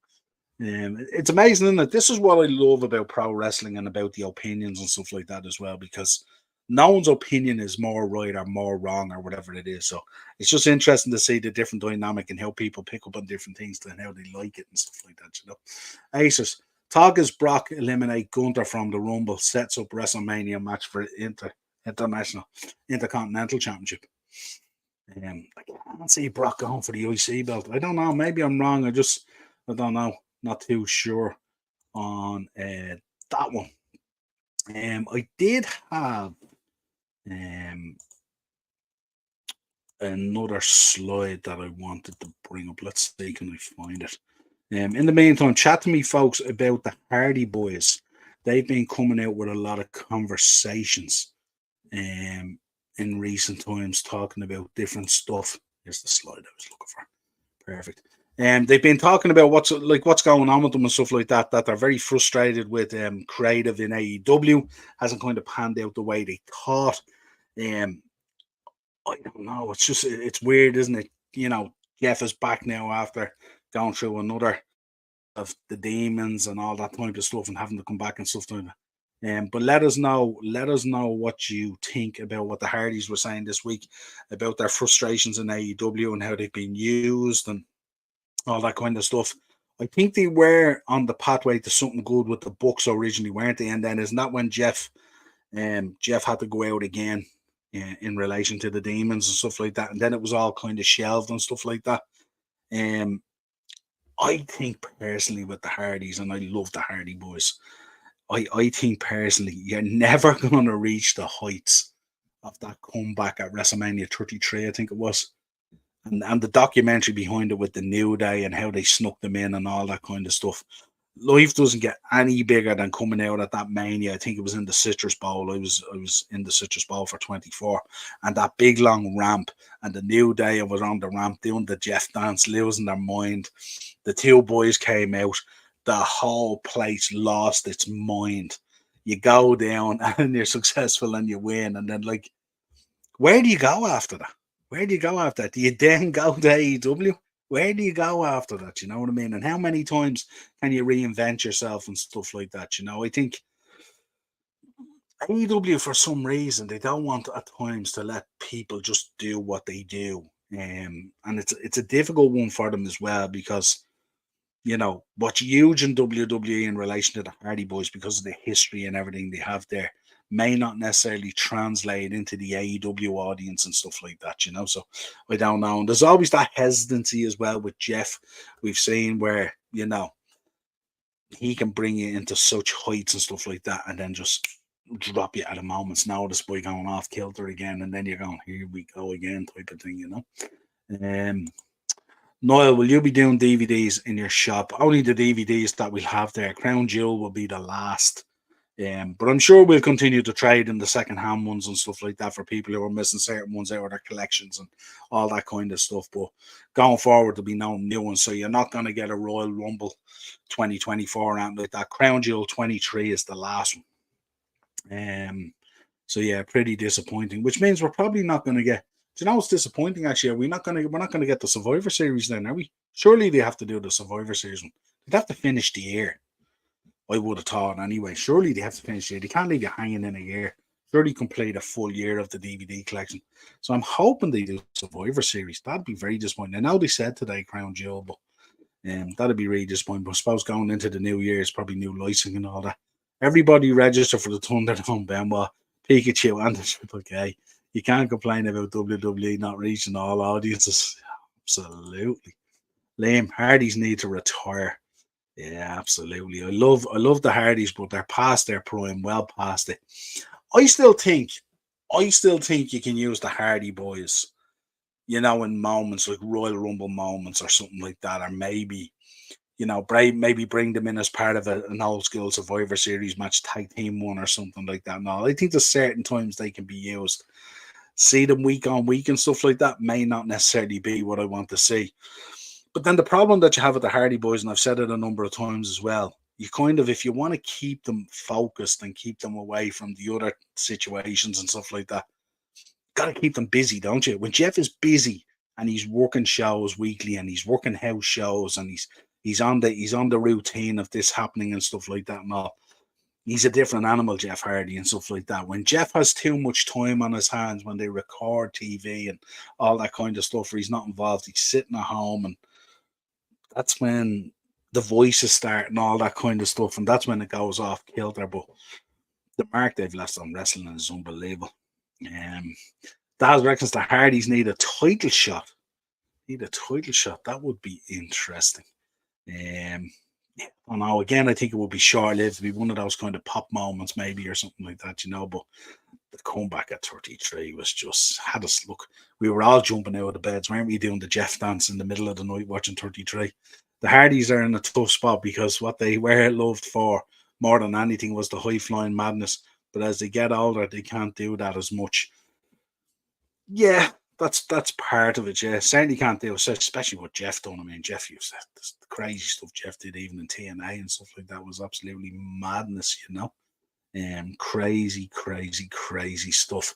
It's amazing, isn't it? This is what I love about pro wrestling and about the opinions and stuff like that as well, because no one's opinion is more right or more wrong or whatever it is. So it's just interesting to see the different dynamic and how people pick up on different things and how they like it and stuff like that. Acers. Talk Brock eliminate Gunther from the Rumble, sets up WrestleMania match for International Intercontinental Championship. I can't see Brock going for the IC belt. I don't know. Maybe I'm wrong. I don't know. Not too sure on that one. I did have another slide that I wanted to bring up. Let's see, can I find it? In the meantime, chat to me, folks, about the Hardy Boys. They've been coming out with a lot of conversations in recent times, talking about different stuff. Here's the slide I was looking for. Perfect. They've been talking about what's going on with them and stuff like that. That they're very frustrated with creative in AEW hasn't kind of panned out the way they thought. I don't know. It's weird, isn't it? Jeff is back now after going through another of the demons and all that type of stuff and having to come back and stuff like that. But let us know what you think about what the Hardys were saying this week about their frustrations in AEW and how they've been used and all that kind of stuff. I think they were on the pathway to something good with the Bucks originally, weren't they? And then isn't that when Jeff had to go out again in relation to the demons and stuff like that, and then it was all kind of shelved and stuff like that. Um, I think personally with the Hardys, and I love the Hardy Boys. I think personally, you're never going to reach the heights of that comeback at WrestleMania 33, I think it was. And the documentary behind it with the New Day and how they snuck them in and all that kind of stuff. Life doesn't get any bigger than coming out at that Mania. I think it was in the Citrus Bowl. I was in the Citrus Bowl for 24, and that big long ramp, and the New Day was on the ramp doing the Jeff dance, losing their mind. The two boys came out. The whole place lost its mind. You go down and you're successful and you win, and then like, where do you go after that? Where do you go after that? Do you then go to AEW? Where do you go after that? You know what I mean? And how many times can you reinvent yourself and stuff like that? I think AEW, for some reason, they don't want at times to let people just do what they do. And it's a difficult one for them as well because what's huge in WWE in relation to the Hardy Boys because of the history and everything they have there may not necessarily translate into the AEW audience and stuff like that. So I don't know. And there's always that hesitancy as well with Jeff. We've seen where, he can bring you into such heights and stuff like that and then just drop you at a moment's notice by going off kilter again. And then you're going, here we go again type of thing. Um, Niall, will you be doing DVDs in your shop? Only the DVDs that we'll have there. Crown Jewel will be the last. But I'm sure we'll continue to trade in the second-hand ones and stuff like that for people who are missing certain ones out of their collections and all that kind of stuff. But going forward, there'll be no new ones. So you're not going to get a Royal Rumble 2024 out like that. Crown Jewel 23 is the last one. So yeah, pretty disappointing, which means we're probably not going to get. Do you know what's disappointing? Actually, we're not going to get the Survivor Series then, are we? Surely they have to do the Survivor Series one. They'd have to finish the year. I would have thought anyway. Surely they have to finish the year. They can't leave you hanging in a year. Surely complete a full year of the DVD collection. So I'm hoping they do Survivor Series. That'd be very disappointing. I know they said today Crown Jewel, but that'd be really disappointing. But I suppose going into the new year is probably new licensing and all that. Everybody register for the Thunderdome, Benoit, Pikachu, and the Triple K. You can't complain about WWE not reaching all audiences. Absolutely. Liam, Hardys need to retire. Yeah, absolutely. I love the Hardys, but they're past their prime, well past it. I still think you can use the Hardy Boys, in moments like Royal Rumble moments or something like that, or maybe maybe bring them in as part of an old school Survivor Series match, tag team one or something like that. No, I think there's certain times they can be used. See them week on week and stuff like that may not necessarily be what I want to see. But then the problem that you have with the Hardy Boys, and I've said it a number of times as well, you kind of, if you want to keep them focused and keep them away from the other situations and stuff like that, got to keep them busy, don't you? When Jeff is busy and he's working shows weekly and he's working house shows and he's on the routine of this happening and stuff like that and all, he's a different animal, Jeff Hardy, and stuff like that. When Jeff has too much time on his hands, when they record TV and all that kind of stuff, where he's not involved, he's sitting at home, and that's when the voices start and all that kind of stuff, and that's when it goes off kilter. But the mark they've left on wrestling is unbelievable. Daz reckons the Hardys need a title shot. That would be interesting. Yeah, I know. Again, I think it would be short-lived. It'd be one of those kind of pop moments, maybe, or something like that, But the comeback at 33 was just had us look. We were all jumping out of the beds, weren't we? Doing the Jeff dance in the middle of the night, watching 33. The Hardys are in a tough spot because what they were loved for more than anything was the high-flying madness. But as they get older, they can't do that as much. Yeah, that's part of it. Yeah, certainly can't do it, especially what Jeff done. I mean, Jeff used the crazy stuff Jeff did, even in TNA and stuff like that, was absolutely madness. Crazy, crazy, crazy stuff.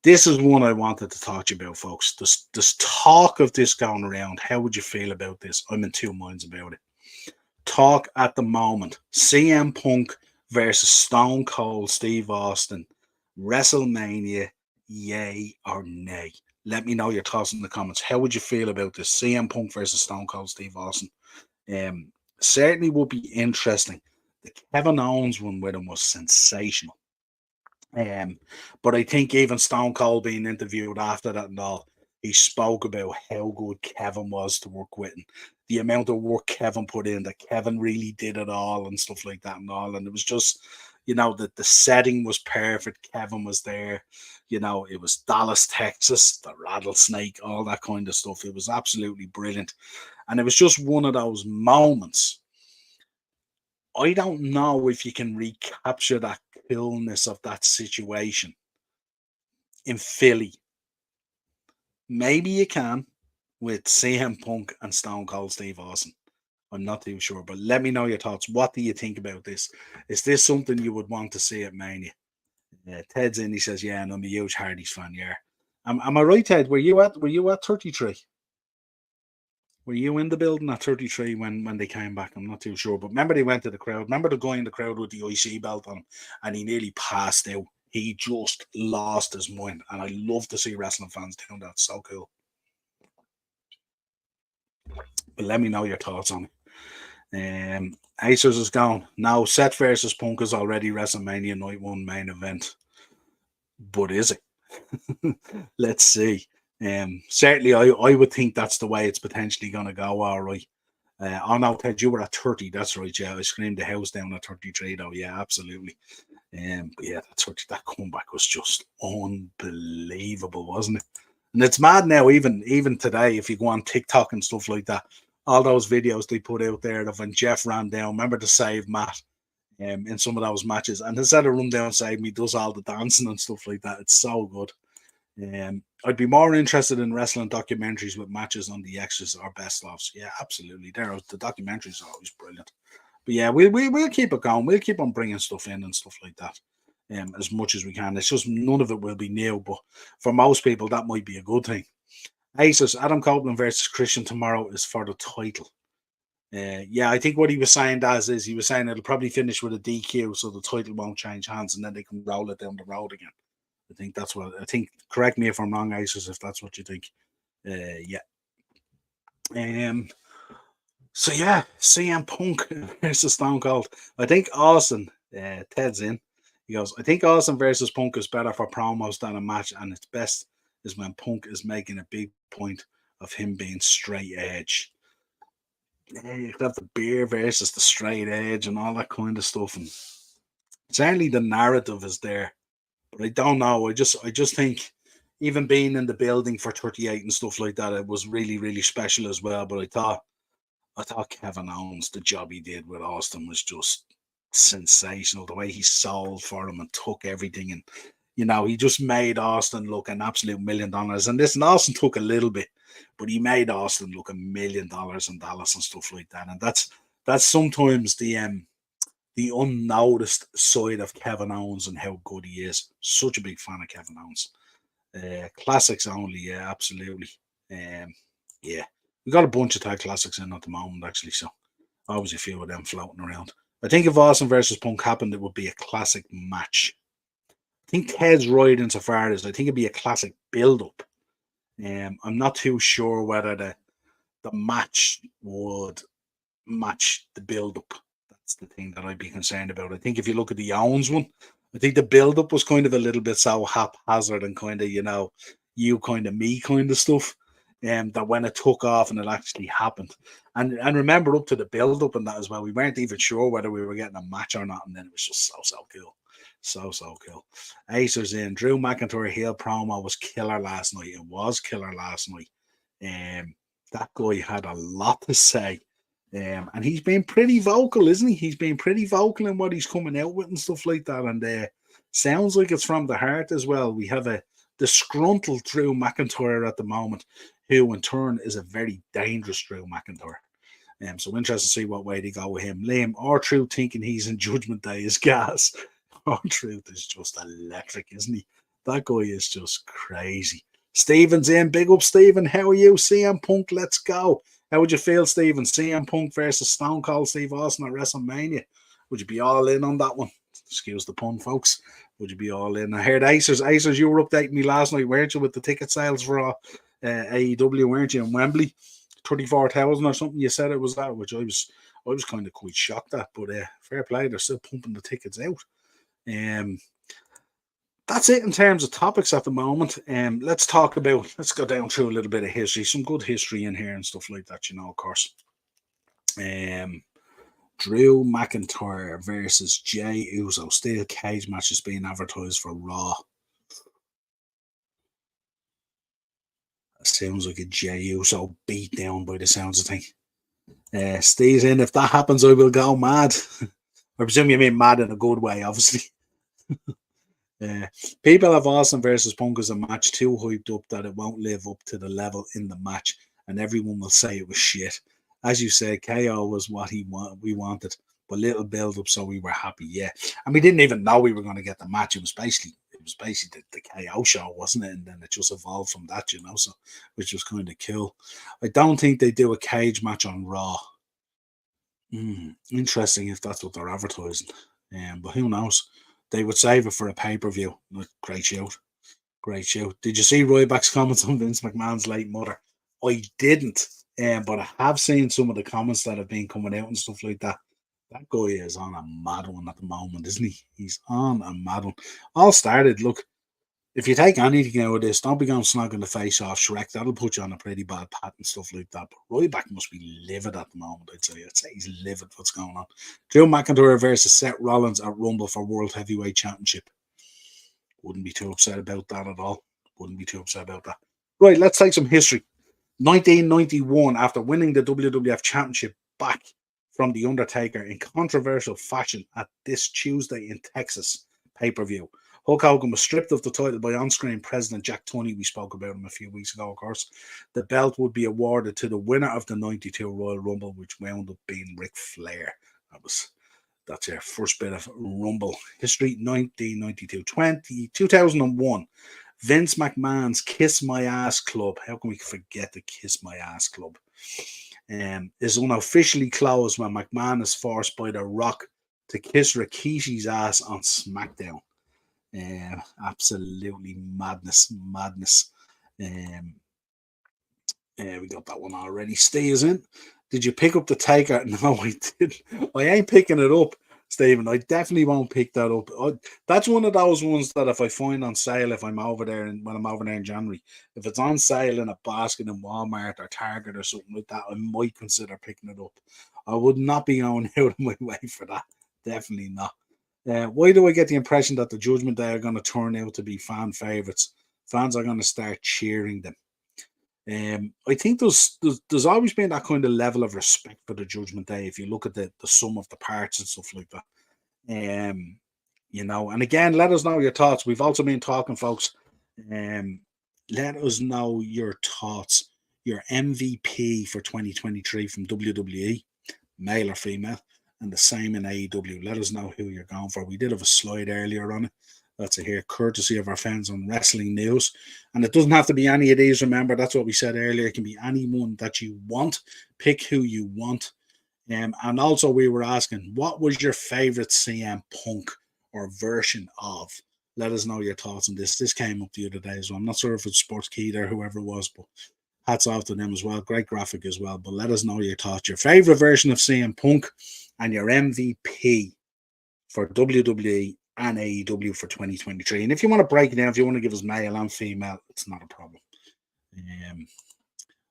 This is one I wanted to talk to you about, folks. There's talk of this going around. How would you feel about this? I'm in two minds about it. Talk at the moment: CM Punk versus Stone Cold Steve Austin, WrestleMania, yay or nay? Let me know your thoughts in the comments. How would you feel about this? CM Punk versus Stone Cold Steve Austin. Um, Certainly would be interesting. The Kevin Owens one with him was sensational. Um, but I think even Stone Cold being interviewed after that and all, he spoke about how good Kevin was to work with and the amount of work Kevin put in, that Kevin really did it all and stuff like that and all. And it was just, that the setting was perfect. Kevin was there. It was Dallas, Texas, the rattlesnake, all that kind of stuff. It was absolutely brilliant. And it was just one of those moments. I don't know if you can recapture that coolness of that situation in Philly. Maybe you can with CM Punk and Stone Cold Steve Austin. I'm not too sure, but let me know your thoughts. What do you think about this? Is this something you would want to see at Mania? Ted's in. He says, "Yeah, and I'm a huge Hardys fan." Yeah, am I right, Ted? Were you at 33? Were you in the building at 33 when they came back? I'm not too sure, but remember they went to the crowd. Remember the guy in the crowd with the IC belt on, and he nearly passed out. He just lost his mind, and I love to see wrestling fans doing that. So cool. But let me know your thoughts on it. Acers is gone. Now Seth versus Punk is already WrestleMania Night 1 main event. But is it? Let's see. Certainly I would think that's the way it's potentially gonna go, all right. Oh no, Ted, you were at 30. That's right. Yeah, I screamed the house down at 33 though. Yeah, absolutely. But yeah, that comeback was just unbelievable, wasn't it? And it's mad now, even today, if you go on TikTok and stuff like that, all those videos they put out there of when Jeff ran down, remember to save Matt in some of those matches. And instead of run down save me, does all the dancing and stuff like that. It's so good. I'd be more interested in wrestling documentaries with matches on the extras or best offs. Yeah, absolutely. The documentaries are always brilliant. But yeah, we'll keep it going. We'll keep on bringing stuff in and stuff like that, as much as we can. It's just none of it will be new, but for most people, that might be a good thing. Aces, Adam Copeland versus Christian tomorrow is for the title. Yeah, I think what he was saying is he was saying it'll probably finish with a DQ, so the title won't change hands, and then they can roll it down the road again. I think that's what I think. Correct me if I'm wrong, Aces, if that's what you think. Yeah. So yeah, CM Punk versus Stone Cold. I think Austin, Ted's in. He goes, I think Austin versus Punk is better for promos than a match, and its best is when Punk is making a big point of him being straight edge. Yeah, you could have the beer versus the straight edge and all that kind of stuff. And certainly the narrative is there. But I don't know. I just think even being in the building for 38 and stuff like that, it was really, really special as well. But I thought Kevin Owens, the job he did with Austin was just sensational. The way he sold for him and took everything, and he just made Austin look an absolute $1,000,000. And listen, Austin took a little bit, but he made Austin look $1,000,000 in Dallas and stuff like that. And that's sometimes the unnoticed side of Kevin Owens and how good he is. Such a big fan of Kevin Owens. Classics only, yeah, absolutely. Yeah, we got a bunch of tag classics in at the moment, actually. So always a few of them floating around. I think if Austin versus Punk happened, it would be a classic match. I think Ted's right insofar as I think it'd be a classic build-up. I'm not too sure whether the match would match the build-up. That's the thing that I'd be concerned about. I think if you look at the Owens one, I think the build-up was kind of a little bit so haphazard and kind of, you kind of me kind of stuff. That when it took off and it actually happened. And remember up to the build-up and that as well, we weren't even sure whether we were getting a match or not, and then it was just so cool. So cool. Acer's in. Drew McIntyre heel promo was killer last night. It was killer last night. That guy had a lot to say. And he's been pretty vocal, isn't he? He's been pretty vocal in what he's coming out with and stuff like that. And sounds like it's from the heart as well. We have a disgruntled Drew McIntyre at the moment, who in turn is a very dangerous Drew McIntyre. So interested to see what way they go with him. Liam, R-Truth thinking he's in Judgment Day is gas. R-Truth is just electric, isn't he? That guy is just crazy. Stephen's in. Big up, Stephen. How are you? CM Punk, let's go. How would you feel, Stephen? CM Punk versus Stone Cold Steve Austin at WrestleMania. Would you be all in on that one? Excuse the pun, folks. Would you be all in? I heard Acers, you were updating me last night, weren't you, with the ticket sales for AEW, weren't you, in Wembley? 34,000 or something. You said it was that, which I was kind of quite shocked at, but fair play, they're still pumping the tickets out. That's it in terms of topics at the moment. Let's go down through a little bit of history, some good history in here and stuff like that, of course. Drew McIntyre versus Jey Uso. Steel cage match is being advertised for Raw. It sounds like a Jey Uso beat down by the sounds of things. Steve's in. If that happens, I will go mad. I presume you mean mad in a good way, obviously. People have Austin versus Punk as a match too hyped up that it won't live up to the level in the match, and everyone will say it was shit. As you said, KO was what we wanted, but little build up, so we were happy. Yeah, and we didn't even know we were going to get the match. It was basically the KO show, wasn't it? And then it just evolved from that, so which was kind of cool. I don't think they do a cage match on Raw. Interesting if that's what they're advertising. But who knows? They would save it for a pay-per-view. Great shout. Great shout. Did you see Ryback's comments on Vince McMahon's late mother? I didn't. But I have seen some of the comments that have been coming out and stuff like that. That guy is on a mad one at the moment, isn't he? He's on a mad one. All started, look, if you take anything out of this, don't be going snagging the face off Shrek. That'll put you on a pretty bad pat and stuff like that. But Ryback must be livid at the moment, I'd say he's livid what's going on. Drew McIntyre versus Seth Rollins at Rumble for World Heavyweight Championship. Wouldn't be too upset about that at all. Wouldn't be too upset about that. Right, let's take some history. 1991, after winning the WWF Championship back from The Undertaker in controversial fashion at this Tuesday in Texas pay-per-view, Hulk Hogan was stripped of the title by on-screen President Jack Tunney. We spoke about him a few weeks ago, of course. The belt would be awarded to the winner of the 92 Royal Rumble, which wound up being Ric Flair. That's your first bit of Rumble history. 1992, 2001. Vince McMahon's Kiss My Ass Club. How can we forget the Kiss My Ass Club? Is unofficially closed when McMahon is forced by The Rock to kiss Rikishi's ass on SmackDown. Absolutely madness. We got that one already. Stays in. Did you pick up the Taker? No, I didn't. I ain't picking it up, Stephen. I definitely won't pick that up. That's one of those ones that if I find on sale, if I'm over there and when I'm over there in January, if it's on sale in a basket in Walmart or Target or something like that, I might consider picking it up. I would not be going out of my way for that. Definitely not. Why do I get the impression that the Judgment Day are going to turn out to be fan favorites? Fans are going to start cheering them. I think there's always been that kind of level of respect for the Judgment Day. If you look at the sum of the parts and stuff like that, and again, let us know your thoughts. We've also been talking, folks. Let us know your thoughts. Your MVP for 2023 from WWE, male or female, and the same in AEW. Let us know who you're going for. We did have a slide earlier on it. That's a here courtesy of our fans on Wrestling News. And it doesn't have to be any of these, remember. That's what we said earlier. It can be anyone that you want. Pick who you want. And also we were asking, what was your favorite CM Punk or version of? Let us know your thoughts on this. This came up the other day as well. I'm not sure if it's Sports Key or whoever it was, but hats off to them as well. Great graphic as well. But let us know your thoughts. Your favorite version of CM Punk and your MVP for WWE and AEW for 2023. And if you want to break it down, if you want to give us male and female, it's not a problem.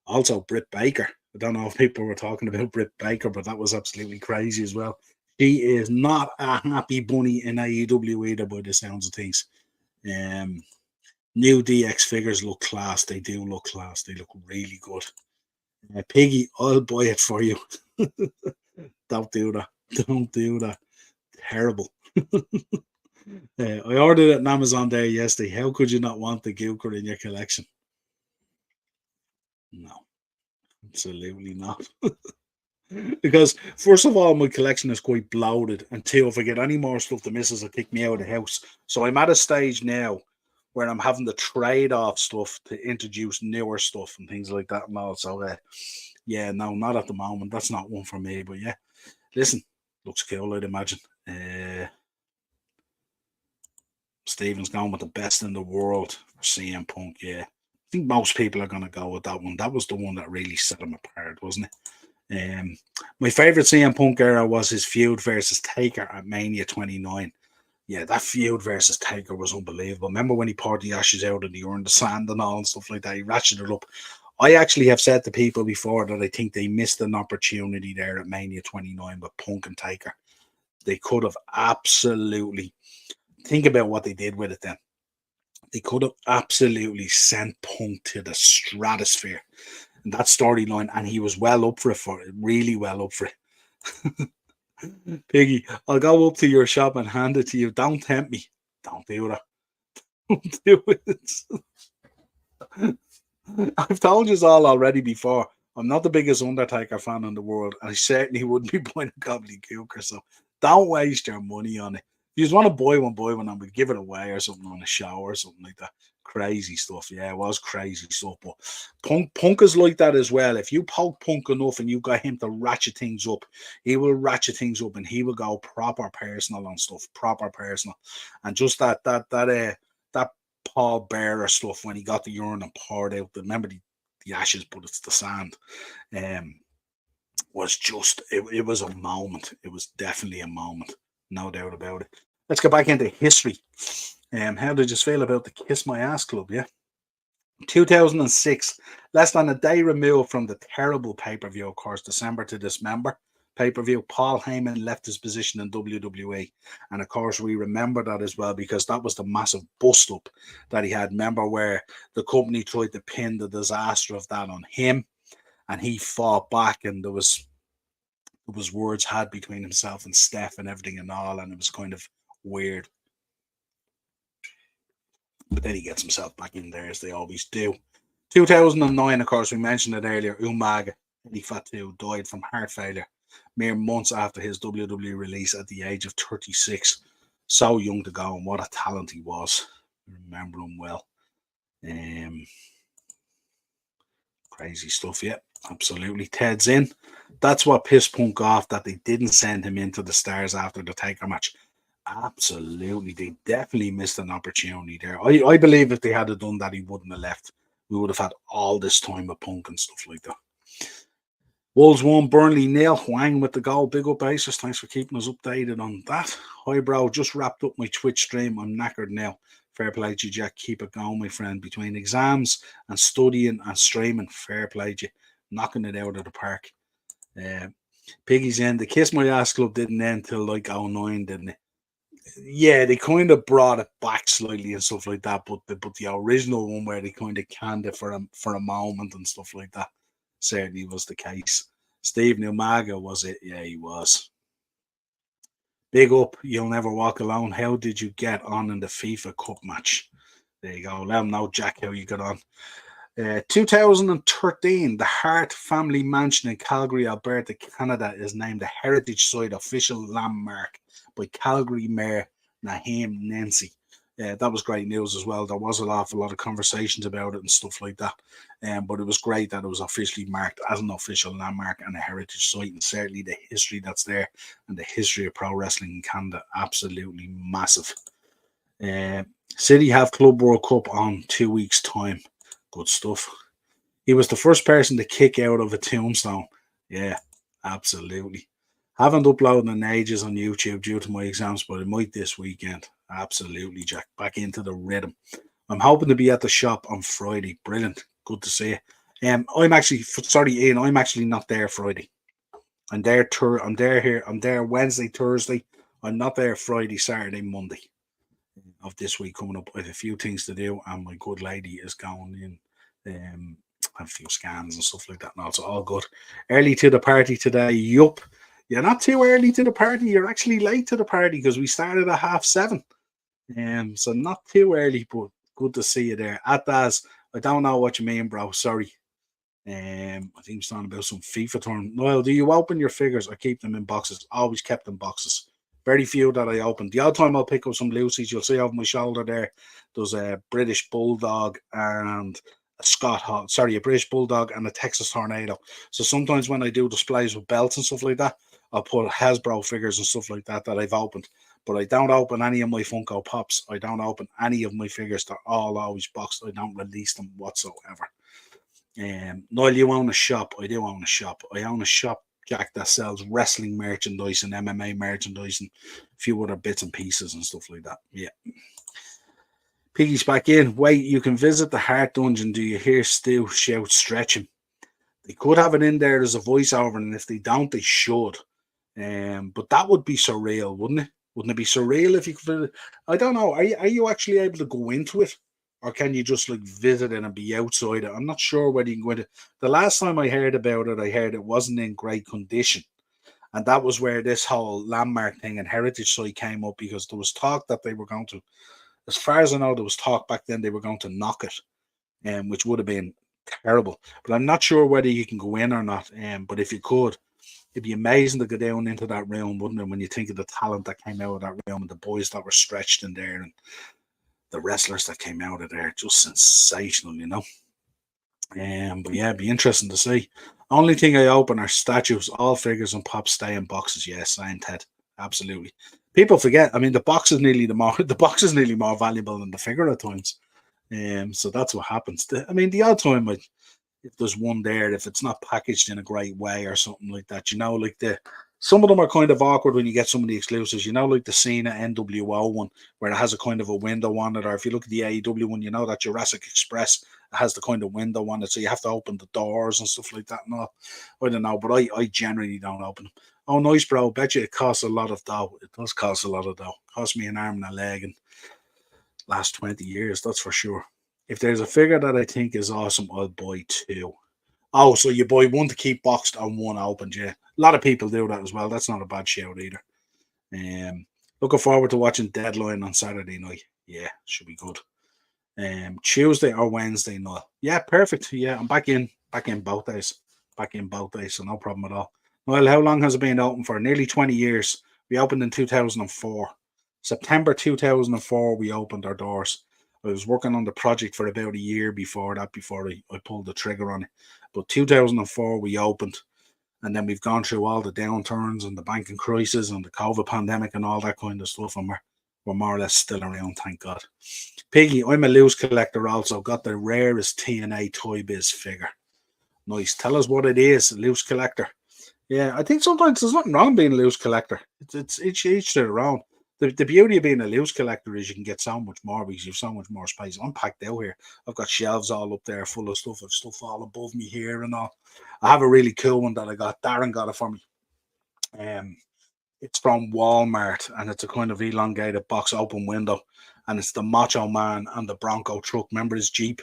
Also, Britt Baker. I don't know if people were talking about Britt Baker, but that was absolutely crazy as well. She is not a happy bunny in AEW either, by the sounds of things. New DX figures look class. They do look class. They look really good. Piggy, I'll buy it for you. Don't do that. Don't do that. Terrible. I ordered it on Amazon there yesterday. How could you not want the Gooker in your collection? No, absolutely not. Because first of all, my collection is quite bloated, and two, if I get any more stuff, the missus will kick me out of the house. So I'm at a stage now where I'm having to trade off stuff to introduce newer stuff and things like that and all. So yeah, no, not at the moment. That's not one for me. But yeah, listen, looks cool, I'd imagine. Stephen's going with the best in the world for CM Punk. Yeah, I think most people are going to go with that one. That was the one that really set him apart, wasn't it? My favorite CM Punk era was his feud versus Taker at Mania 29. Yeah, that feud versus Taker was unbelievable. Remember when he poured the ashes out in the urn, the sand and all and stuff like that? He ratcheted it up. I actually have said to people before that I think they missed an opportunity there at Mania 29 with Punk and Taker. They could have absolutely, think about what they did with it then. They could have absolutely sent Punk to the stratosphere in that storyline, and he was well up for it, really well up for it. Piggy, I'll go up to your shop and hand it to you. Don't tempt me. Don't do that. Don't do it. I've told you all already before. I'm not the biggest Undertaker fan in the world, and I certainly wouldn't be buying a gobbledygooker. So don't waste your money on it. If you just want to buy one, and we'd give it away or something on a show or something like that. Crazy stuff. Yeah, it was crazy stuff. But Punk is like that as well. If you poke Punk enough and you got him to ratchet things up, he will ratchet things up and he will go proper personal on stuff, proper personal. And just that Paul Bearer stuff when he got the urine and poured out. Remember the ashes, but it's the sand. Was just it was a moment. It was definitely a moment, no doubt about it. Let's go back into history. How did you feel about the Kiss My Ass Club? Yeah, 2006, less than a day removed from the terrible pay-per-view, of course, December to Dismember pay-per-view. Paul Heyman left his position in WWE, and of course we remember that as well because that was the massive bust up that he had. Remember where the company tried to pin the disaster of that on him, and he fought back, and there was words had between himself and Steph and everything and all, and it was kind of weird. But then he gets himself back in there as they always do. 2009, of course, we mentioned it earlier. Umaga, Eddie Fatu, died from heart failure mere months after his WWE release at the age of 36. So young to go, and what a talent he was. I remember him well. Crazy stuff, yeah, absolutely. Ted's in. That's what pissed Punk off, that they didn't send him into the Stars after the Taker match. Absolutely, they definitely missed an opportunity there. I believe if they had done that, he wouldn't have left. We would have had all this time with Punk and stuff like that. Wolves 1, Burnley 0. Wang with the goal. Big up, Aces. Thanks for keeping us updated on that. Highbrow, just wrapped up my Twitch stream. I'm knackered now. Fair play to you, Jack. Keep it going, my friend. Between exams and studying and streaming, fair play to you. Knocking it out of the park. Piggy's in. The Kiss My Ass Club didn't end till like 09, didn't it? Yeah, they kind of brought it back slightly and stuff like that, but the original one where they kind of canned it for a moment and stuff like that certainly was the case. Steve Umaga, was it? Yeah, he was. Big up, You'll Never Walk Alone. How did you get on in the FIFA Cup match? There you go. Let them know, Jack, how you got on. 2013, the Hart Family Mansion in Calgary, Alberta, Canada is named a Heritage Site official landmark by Calgary Mayor Naheem Nancy. That was great news as well. There was an awful lot of conversations about it and stuff like that. But it was great that it was officially marked as an official landmark and a heritage site, and certainly the history that's there and the history of pro wrestling in Canada, absolutely massive. City have Club World Cup on 2 weeks' time. Good stuff. He was the first person to kick out of a tombstone. Yeah, absolutely. Haven't uploaded in ages on YouTube due to my exams, but I might this weekend. Absolutely, Jack. Back into the rhythm. I'm hoping to be at the shop on Friday. Brilliant. Good to see you. I'm actually, sorry, Ian, I'm actually not there Friday. I'm there here. I'm there Wednesday, Thursday. I'm not there Friday, Saturday, Monday of this week coming up. I have a few things to do, and my good lady is going in. A few scans and stuff like that. And also all good. Early to the party today. Yup. You're not too early to the party. You're actually late to the party because we started at 7:30. So not too early, but good to see you there. Ataz, I don't know what you mean, bro. Sorry. I think he's talking about some FIFA tournament. Well, do you open your figures or keep them in boxes? Always kept in boxes. Very few that I open. The odd time I'll pick up some Lucy's. You'll see over my shoulder there. There's a British Bulldog and a British Bulldog and a Texas Tornado. So sometimes when I do displays with belts and stuff like that, I'll put Hasbro figures and stuff like that I've opened. But I don't open any of my Funko Pops. I don't open any of my figures. They're all always boxed. I don't release them whatsoever. Niall, you own a shop. I do own a shop. I own a shop, Jack, that sells wrestling merchandise and MMA merchandise and a few other bits and pieces and stuff like that. Yeah. Piggy's back in. Wait, you can visit the Heart Dungeon. Do you hear Stu shout stretch him? They could have it in there as a voiceover, and if they don't, they should. But that would be surreal, wouldn't it? Wouldn't it be surreal if you could? I don't know. Are you actually able to go into it? Or can you just like visit it and be outside it? I'm not sure whether you can go into it. The last time I heard about it, I heard it wasn't in great condition. And that was where this whole landmark thing and heritage site came up, because there was talk that they were going to, as far as I know, there was talk back then they were going to knock it, which would have been terrible. But I'm not sure whether you can go in or not. But if you could, it'd be amazing to go down into that room, wouldn't it? When you think of the talent that came out of that room and the boys that were stretched in there and the wrestlers that came out of there, just sensational, you know. But yeah, it'd be interesting to see. Only thing I open are statues. All figures and pops stay in boxes. Yes, signed Ted. Absolutely. People forget. I mean, the box is nearly more valuable than the figure at times. So that's what happens. I mean, the odd time, if there's one there, if it's not packaged in a great way or something like that, you know, like some of them are kind of awkward when you get some of the exclusives, you know, like the Cena NWO one, where it has a kind of a window on it, or if you look at the AEW one, you know, that Jurassic Express has the kind of window on it, so you have to open the doors and stuff like that and all. I don't know, but I generally don't open them. Oh, nice, bro. Bet you it costs a lot of dough. It does cost a lot of dough. It cost me an arm and a leg in the last 20 years, that's for sure. If there's a figure that I think is awesome, I'll buy two. Oh, so you buy one to keep boxed and one opened, yeah. A lot of people do that as well. That's not a bad shout either. Looking forward to watching Deadline on Saturday night. Yeah, should be good. Tuesday or Wednesday night. Yeah, perfect. Yeah, I'm back in both days. So no problem at all. Well, how long has it been open for? Nearly 20 years. We opened in 2004. September 2004, we opened our doors. I was working on the project for about a year before that, before I pulled the trigger on it. But 2004, we opened. And then we've gone through all the downturns and the banking crisis and the COVID pandemic and all that kind of stuff. And we're more or less still around, thank God. Piggy, I'm a loose collector also. Got the rarest TNA Toy Biz figure. Nice. Tell us what it is, loose collector. Yeah, I think sometimes there's nothing wrong being a loose collector. It's each to their own. The beauty of being a loose collector is you can get so much more because you have so much more space. I'm packed out here. I've got shelves all up there full of stuff. I've stuff all above me here and all. I have a really cool one that I got. Darren got it for me. It's from Walmart and it's a kind of elongated box open window. And it's the Macho Man and the Bronco truck. Remember his Jeep?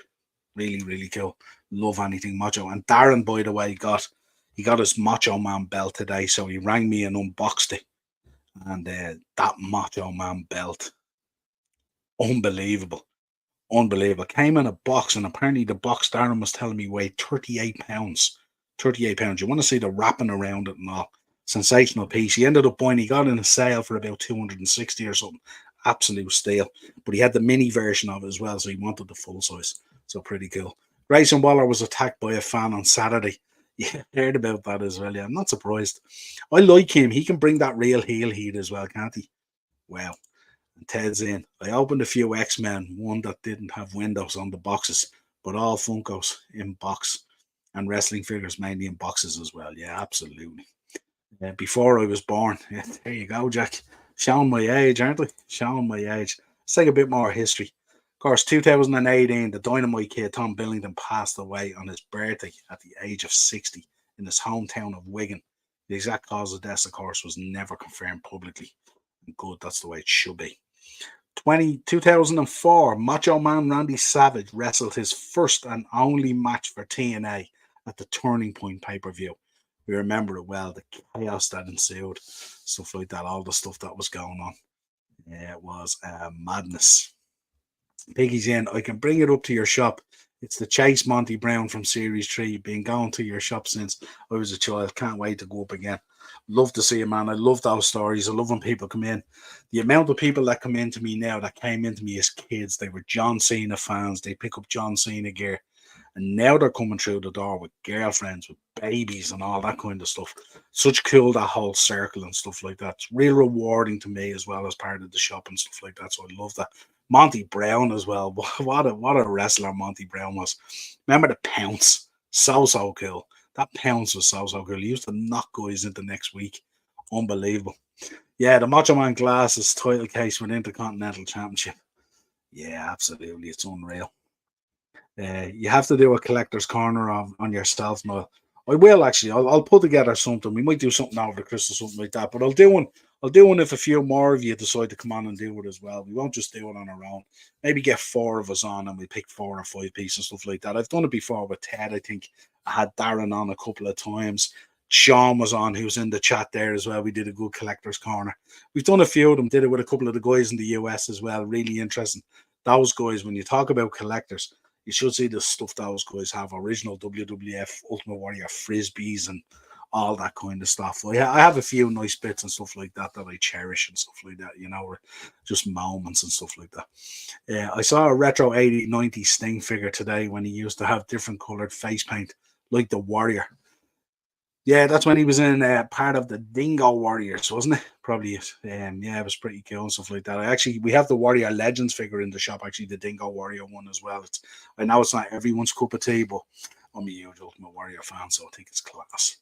Really, really cool. Love anything Macho. And Darren, by the way, got his Macho Man belt today. So he rang me and unboxed it. And that Macho Man belt, unbelievable. Came in a box, and apparently the box Darren was telling me weighed 38 pounds. 38 pounds. You want to see the wrapping around it and all. Sensational piece. He ended up buying, he got in a sale for about 260 or something. Absolute steal. But he had the mini version of it as well, so he wanted the full size. So pretty cool. Grayson Waller was attacked by a fan on Saturday. Yeah, heard about that as well. Yeah, I'm not surprised. I like him. He can bring that real heel heat as well, can't he? Wow. And Ted's in. I opened a few X-Men, one that didn't have windows on the boxes, but all Funkos in box and wrestling figures mainly in boxes as well. Yeah, absolutely. Before I was born. Yeah, there you go, Jack. Showing my age, aren't I? Showing my age. Let's take a bit more history. Of course, 2018, the Dynamite Kid, Tom Billington, passed away on his birthday at the age of 60 in his hometown of Wigan. The exact cause of death, of course, was never confirmed publicly. And good, that's the way it should be. 2004, Macho Man Randy Savage wrestled his first and only match for TNA at the Turning Point pay-per-view. We remember it well, the chaos that ensued, stuff like that, all the stuff that was going on. Yeah, it was madness. Piggy's in. I can bring it up to your shop. It's the Chase Monty Brown from Series 3. Been going to your shop since I was a child. Can't wait to go up again. Love to see it, man. I love those stories. I love when people come in. The amount of people that come into me now that came into me as kids, they were John Cena fans. They pick up John Cena gear. And now they're coming through the door with girlfriends, with babies, and all that kind of stuff. Such cool, that whole circle and stuff like that. It's real rewarding to me as well as part of the shop and stuff like that. So I love that. Monty Brown as well. What a wrestler Monty Brown was. Remember the pounce? So cool. That pounce was so cool. He used to knock guys into next week. Unbelievable. Yeah, the Macho Man Glasses title case for the Intercontinental Championship. Yeah, absolutely. It's unreal. You have to do a collector's corner on yourself, Niall. I will actually. I'll put together something. We might do something over the Christmas, something like that. But I'll do one. I'll do one if a few more of you decide to come on and do it as well. We won't just do it on our own. Maybe get four of us on and we pick 4 or 5 pieces and stuff like that. I've done it before with Ted. I think I had Darren on a couple of times. Sean was on, who's in the chat there as well. We did a good collector's corner. We've done a few of them. Did it with a couple of the guys in the US as well. Really interesting. Those guys, when you talk about collectors, you should see the stuff those guys have. Original WWF Ultimate Warrior frisbees and all that kind of stuff. I have a few nice bits and stuff like that that I cherish and stuff like that, or just moments and stuff like that. I saw a retro 80s, 90s Sting figure today when he used to have different coloured face paint, like the Warrior. Yeah, that's when he was in part of the Dingo Warriors, wasn't it? Probably it. Yeah, it was pretty cool and stuff like that. We have the Warrior Legends figure in the shop, actually, the Dingo Warrior one as well. I know it's not everyone's cup of tea, but I'm a huge Ultimate Warrior fan, so I think it's class.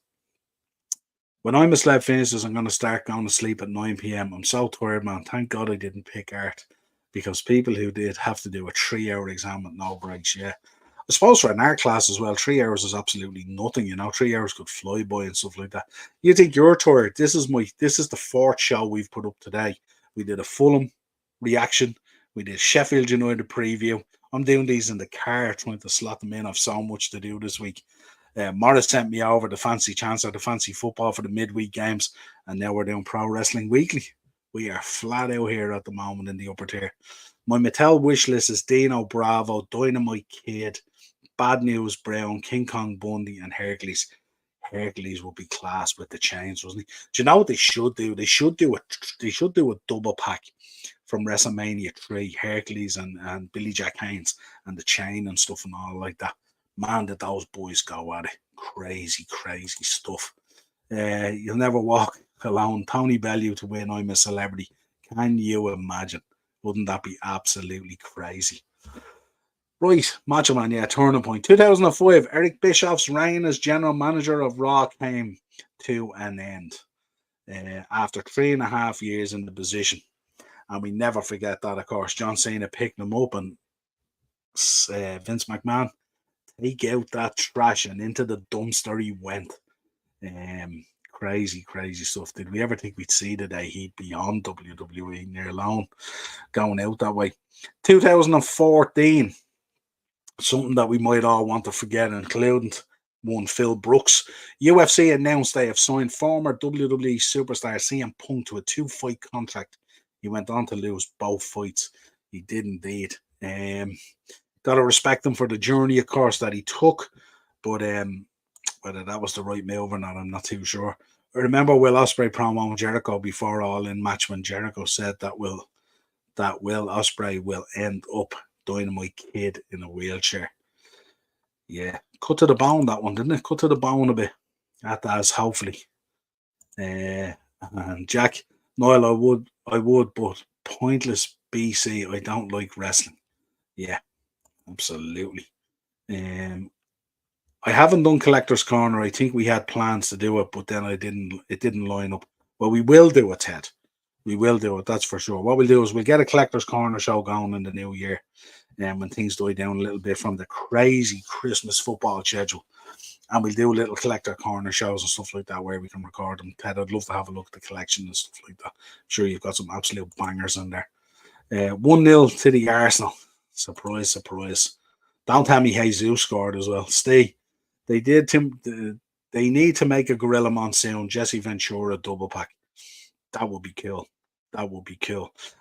When I'm a slab finishes, I'm going to start going to sleep at 9 p.m. I'm so tired, man. Thank God I didn't pick art, because people who did have to do a 3-hour exam with no breaks, yeah. I suppose for an art class as well, 3 hours is absolutely nothing, 3 hours could fly by and stuff like that. You think you're tired? This is the 4th show we've put up today. We did a Fulham reaction. We did Sheffield United preview. I'm doing these in the car, trying to slot them in. I've so much to do this week. Morris sent me over the fancy chance of the fancy football for the midweek games, and now we're doing Pro Wrestling Weekly. We are flat out here at the moment in the upper tier. My Mattel wish list is Dino Bravo, Dynamite Kid, Bad News Brown, King Kong Bundy, and Hercules. Hercules would be class with the chains, wasn't he? Do you know what they should do? They should do a double pack from WrestleMania 3, Hercules and Billy Jack Haynes and the chain and stuff and all like that. Man, did those boys go at it. Crazy stuff. You'll never walk alone. Tony Bellew to win I'm a Celebrity. Can you imagine? Wouldn't that be absolutely crazy? Right, Macho Man, yeah, turning point. 2005, Eric Bischoff's reign as general manager of Raw came to an end after 3.5 years in the position. And we never forget that, of course. John Cena picked him up, and Vince McMahon, take out that trash, and into the dumpster he went. Crazy stuff. Did we ever think we'd see the day he'd be on WWE, near alone, going out that way? 2014, something that we might all want to forget, including one Phil Brooks. UFC announced they have signed former WWE superstar CM Punk to a 2-fight contract. He went on to lose both fights. He did indeed. Got to respect him for the journey, of course, that he took, but whether that was the right move or not, I'm not too sure. I remember Will Ospreay promo Jericho before All In match when Jericho said that Will Ospreay will end up Dynamite Kid in a wheelchair. Yeah, cut to the bone, that one, didn't it? Cut to the bone a bit. That does, hopefully. And Jack, Niall, I would, but pointless BC. I don't like wrestling. Yeah, absolutely. I haven't done Collector's Corner. I think we had plans to do it, but then it didn't line up. Well, we will do it, Ted. We will do it, that's for sure. What we'll do is we'll get a Collector's Corner show going in the new year, and when things die down a little bit from the crazy Christmas football schedule. And we'll do little Collector Corner shows and stuff like that where we can record them. Ted, I'd love to have a look at the collection and stuff like that. I'm sure you've got some absolute bangers in there. 1-0 to the Arsenal. Surprise. Don't tell me Jesus scored as well. Stay. They need to make a Gorilla Monsoon, Jesse Ventura double pack. That would be cool.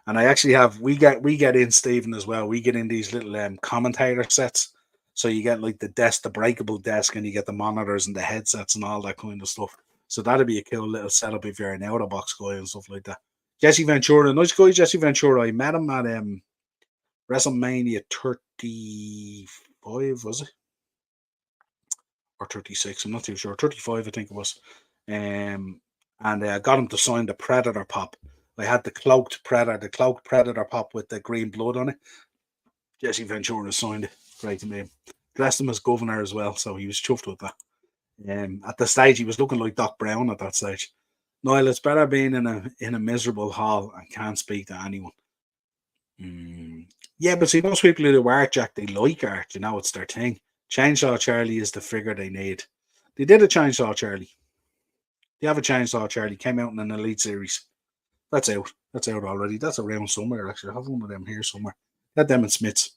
And I actually have, we get in, Stephen, as well. We get in these little commentator sets. So you get like the breakable desk, and you get the monitors and the headsets and all that kind of stuff. So that'd be a cool little setup if you're an out of box guy and stuff like that. Jesse Ventura, nice guy, Jesse Ventura. I met him at WrestleMania 35, was it? Or 36, I'm not too sure. 35, I think it was. And I got him to sign the Predator pop. I had the cloaked Predator pop with the green blood on it. Jesse Ventura signed it. Great to meet him. Dressed him as governor as well, so he was chuffed with that. At the stage, he was looking like Doc Brown at that stage. Niall, it's better being in a miserable hall and can't speak to anyone. Yeah, but see, most people who do art, Jack, they like art. You know, it's their thing. Chainsaw Charlie is the figure they need. They did a Chainsaw Charlie. They have a Chainsaw Charlie. Came out in an Elite series. That's out. That's out already. That's around somewhere, actually. I have one of them here somewhere. Got them in Smith's.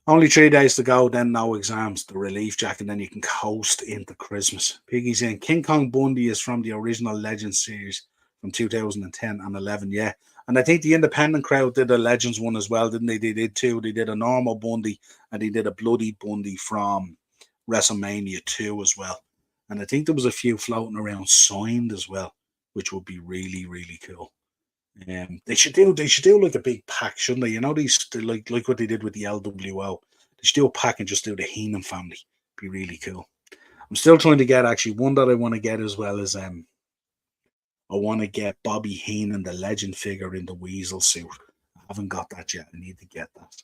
Only 3 days to go, then no exams, the relief, Jack, and then you can coast into Christmas. Piggy's in. King Kong Bundy is from the original Legends series from 2010 and 11, yeah. And I think the independent crowd did a Legends one as well, didn't they? They did two. They did a normal Bundy and they did a bloody Bundy from WrestleMania 2 as well. And I think there was a few floating around signed as well, which would be really, really cool. They should do like a big pack, shouldn't they? You know, like what they did with the LWO. They should do a pack and just do the Heenan family. Be really cool. I'm still trying to get actually one that I want to get as well as I want to get Bobby Heenan, the legend figure in the Weasel suit. I haven't got that yet. I need to get that.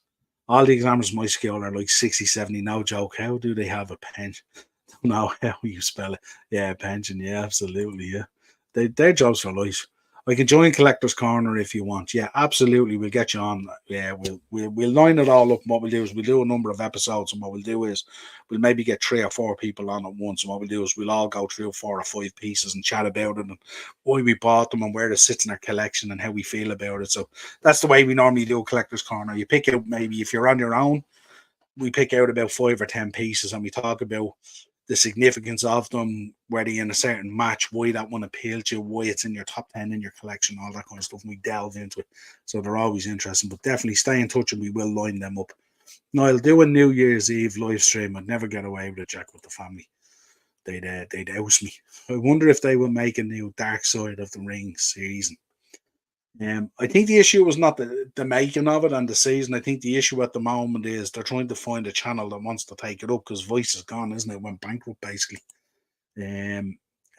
All the examiners my skill are like 60, 70. No joke. How do they have a pension? Don't know how you spell it. Yeah, pension. Yeah, absolutely. Yeah. Their jobs for life. I can join Collector's Corner if you want. Yeah, absolutely. We'll get you on. Yeah, we'll line it all up. And what we'll do is we'll do a number of episodes, and what we'll do is we'll maybe get 3 or 4 people on at once. And what we'll do is we'll all go through 4 or 5 pieces and chat about it and why we bought them and where it sits in our collection and how we feel about it. So that's the way we normally do a Collector's Corner. You pick out, maybe if you're on your own, we pick out about 5 or 10 pieces and we talk about the significance of them, whether you're in a certain match, why that one appealed to you, why it's in your top 10 in your collection, all that kind of stuff. And we delve into it. So they're always interesting, but definitely stay in touch and we will line them up. Now, I'll do a New Year's Eve live stream. I'd never get away with it, Jack, with the family. They'd oust me. I wonder if they will make a new Dark Side of the Ring season. I think the issue was not the making of it and the season. I think the issue at the moment is they're trying to find a channel that wants to take it up because Voice is gone, isn't it? It went bankrupt basically.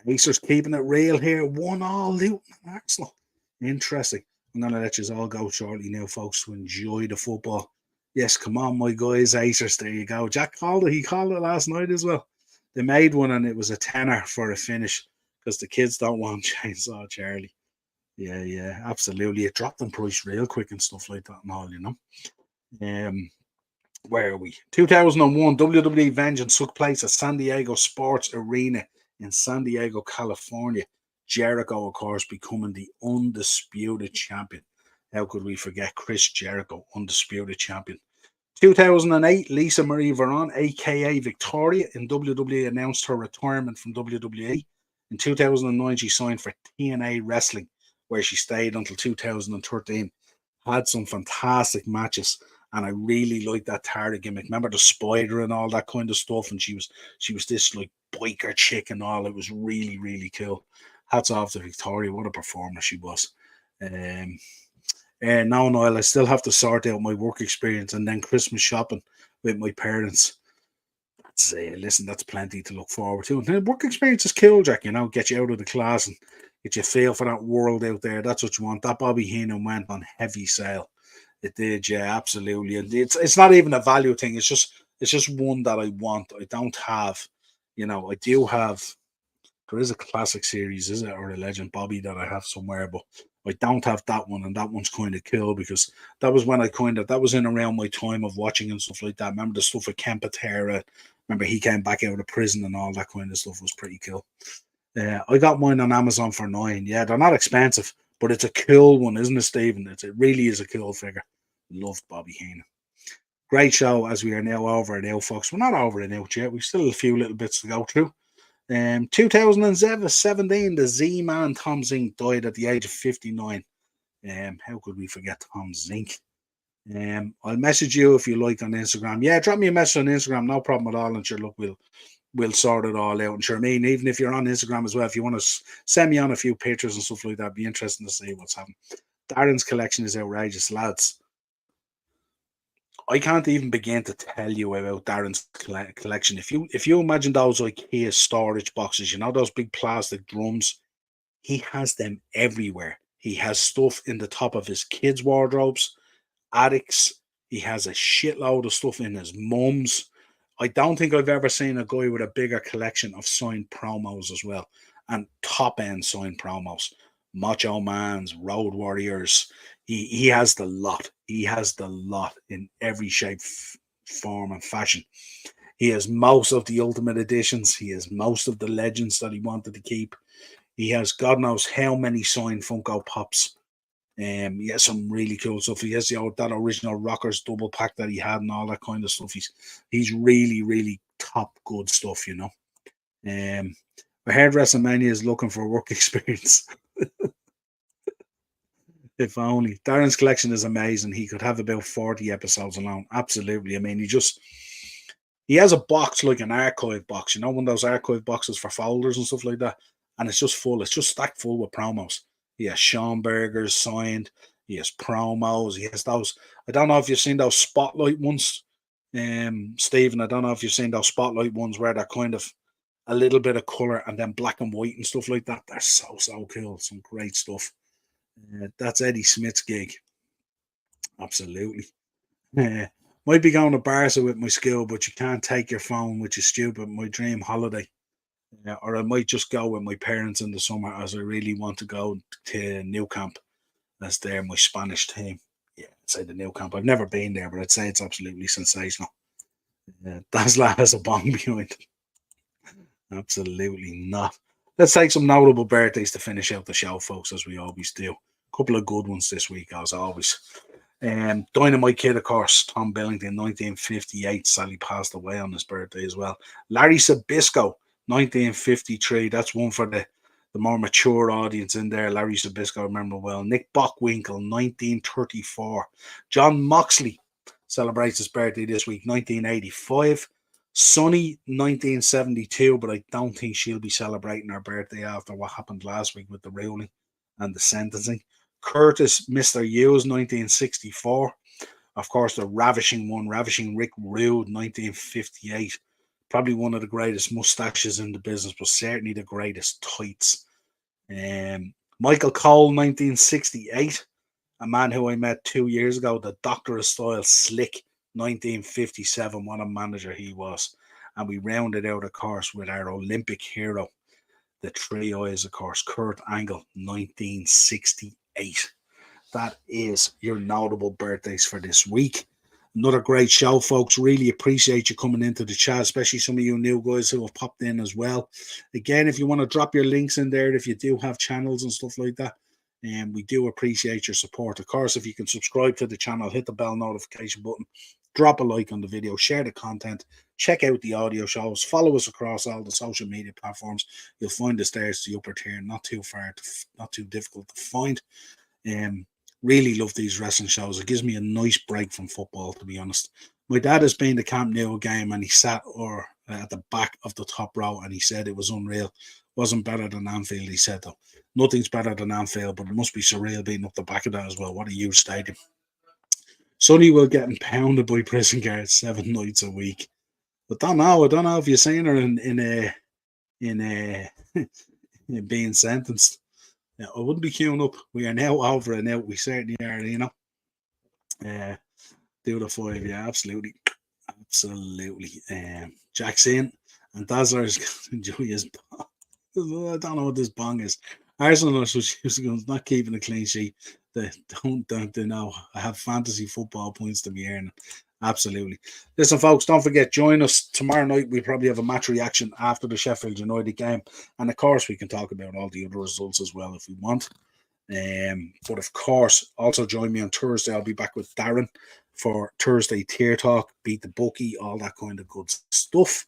Acer's keeping it real here. 1-1 Luton and Arsenal. Interesting. I'm going to let you all go shortly now, folks, to enjoy the football. Yes, come on, my guys. Acers, there you go. Jack called it. He called it last night as well. They made one and it was a tenner for a finish because the kids don't want Chainsaw Charlie. Yeah, absolutely. It dropped in price real quick and stuff like that and all, you know. Where are we? 2001, WWE Vengeance took place at San Diego Sports Arena in San Diego, California. Jericho, of course, becoming the undisputed champion. How could we forget Chris Jericho, undisputed champion? 2008, Lisa Marie Varon, a.k.a. Victoria, in WWE announced her retirement from WWE. In 2009, she signed for TNA Wrestling, where she stayed until 2013. Had some fantastic matches, and I really liked that Tara gimmick. Remember the spider and all that kind of stuff, and she was this like biker chick and all. It was really, really cool. Hats off to Victoria. What a performer she was. Now, Niall, I still have to sort out my work experience and then Christmas shopping with my parents. Listen, that's plenty to look forward to. And work experience is cool, Jack, you know, get you out of the class and get you a feel for that world out there. That's what you want. That Bobby Heenan went on heavy sale. It did, yeah, absolutely. And it's not even a value thing. It's just one that I want. I don't have, you know, I do have. There is a classic series, is it, or a Legend Bobby that I have somewhere, but I don't have that one, and that one's kind of cool because that was when that was in around my time of watching and stuff like that. Remember the stuff with Ken Patera? Remember he came back out of prison and all that kind of stuff was pretty cool. I got mine on Amazon for $9. Yeah, they're not expensive, but it's a cool one, isn't it, Stephen? It really is a cool figure. Loved Bobby Heenan. Great show as we are now over and out, folks. We're not over and out yet. We've still a few little bits to go through. 2017, the Z-Man Tom Zink died at the age of 59. How could we forget Tom Zink? I'll message you if you like on Instagram. Yeah, drop me a message on Instagram, no problem at all. And sure, look, we'll sort it all out. And sure, I mean, even if you're on Instagram as well, if you want to send me on a few pictures and stuff like that, it'd be interesting to see what's happening. Darren's collection is outrageous, lads. I can't even begin to tell you about Darren's collection. If you imagine those IKEA storage boxes, you know, those big plastic drums, he has them everywhere. He has stuff in the top of his kids' wardrobes, attics. He has a shitload of stuff in his mum's. I don't think I've ever seen a guy with a bigger collection of signed promos as well, and top end signed promos. Macho Man's, Road Warriors. He has the lot. He has the lot in every shape, form, and fashion. He has most of the Ultimate Editions. He has most of the Legends that he wanted to keep. He has God knows how many signed Funko Pops. He has some really cool stuff. He has that original Rockers double pack that he had and all that kind of stuff. He's really, really top good stuff, you know. I heard WrestleMania is looking for work experience. If only. Darren's collection is amazing. He could have about 40 episodes alone. Absolutely. I mean, he has a box like an archive box, you know, one of those archive boxes for folders and stuff like that. And it's just full. It's just stacked full with promos. He has Schomburgers signed. He has promos. He has those. I don't know if you've seen those spotlight ones, Stephen. I don't know if you've seen those spotlight ones where they're kind of a little bit of color and then black and white and stuff like that. They're so cool. Some great stuff. That's Eddie Smith's gig. Absolutely. Might be going to Barca with my school, but you can't take your phone, which is stupid. My dream holiday. Or I might just go with my parents in the summer, as I really want to go to New Camp. That's there, my Spanish team. Yeah, I'd say the New Camp. I've never been there, but I'd say it's absolutely sensational. That's has a bong behind. Absolutely not. Let's take some notable birthdays to finish out the show, folks, as we always do. A couple of good ones this week, as always. Dynamite Kid, of course, Tom Billington, 1958. Sally passed away on his birthday as well. Larry Sabisco, 1953. That's one for the more mature audience in there. Larry Sabisco, I remember well. Nick Bockwinkel, 1934. John Moxley celebrates his birthday this week, 1985. Sunny, 1972, but I don't think she'll be celebrating her birthday after what happened last week with the ruling and the sentencing. Curtis, Mr. Hughes, 1964. Of course, the ravishing Rick Rude, 1958. Probably one of the greatest mustaches in the business, but certainly the greatest tights. Michael Cole, 1968. A man who I met 2 years ago, the Doctor of Style, Slick, 1957. What a manager he was. And we rounded out, of course, with our Olympic hero, the Three Eyes, of course, Kurt Angle, 1968. That is your notable birthdays for this week. Another great show, folks. Really appreciate you coming into the chat, especially some of you new guys who have popped in as well. Again, if you want to drop your links in there, if you do have channels and stuff like that, and we do appreciate your support. Of course, if you can subscribe to the channel, hit the bell notification button, drop a like on the video, share the content, check out the audio shows, follow us across all the social media platforms. You'll find us there. It's the upper tier, not too difficult to find. Really love these wrestling shows. It gives me a nice break from football, to be honest. My dad has been to Camp Nou game, and he sat at the back of the top row, and he said it was unreal. Wasn't better than Anfield, he said, though. Nothing's better than Anfield, but it must be surreal being up the back of that as well. What a huge stadium. Sonny will get impounded by prison guards 7 nights a week. But I don't know if you're saying her in being sentenced. Yeah, I wouldn't be queuing up. We are now over and out. We certainly are, you know. Do the 5, yeah, absolutely. Jackson and Dazzler's going to enjoy his bong. I don't know what this bong is. Arsenal are not keeping a clean sheet. They don't know. I have fantasy football points to be earning. Absolutely. Listen, folks, don't forget, join us tomorrow night. We probably have a match reaction after the Sheffield United game. And of course, we can talk about all the other results as well if we want. But of course, also join me on Thursday. I'll be back with Darren for Thursday Tier Talk, Beat the Bookie, all that kind of good stuff.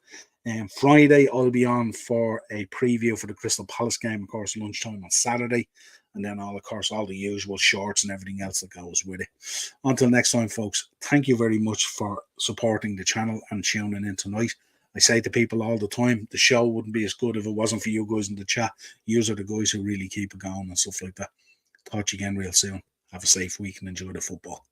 Friday, I'll be on for a preview for the Crystal Palace game, of course, lunchtime on Saturday. And then, all the usual shorts and everything else that goes with it. Until next time, folks, thank you very much for supporting the channel and tuning in tonight. I say to people all the time, the show wouldn't be as good if it wasn't for you guys in the chat. Yous are the guys who really keep it going and stuff like that. Talk to you again real soon. Have a safe week and enjoy the football.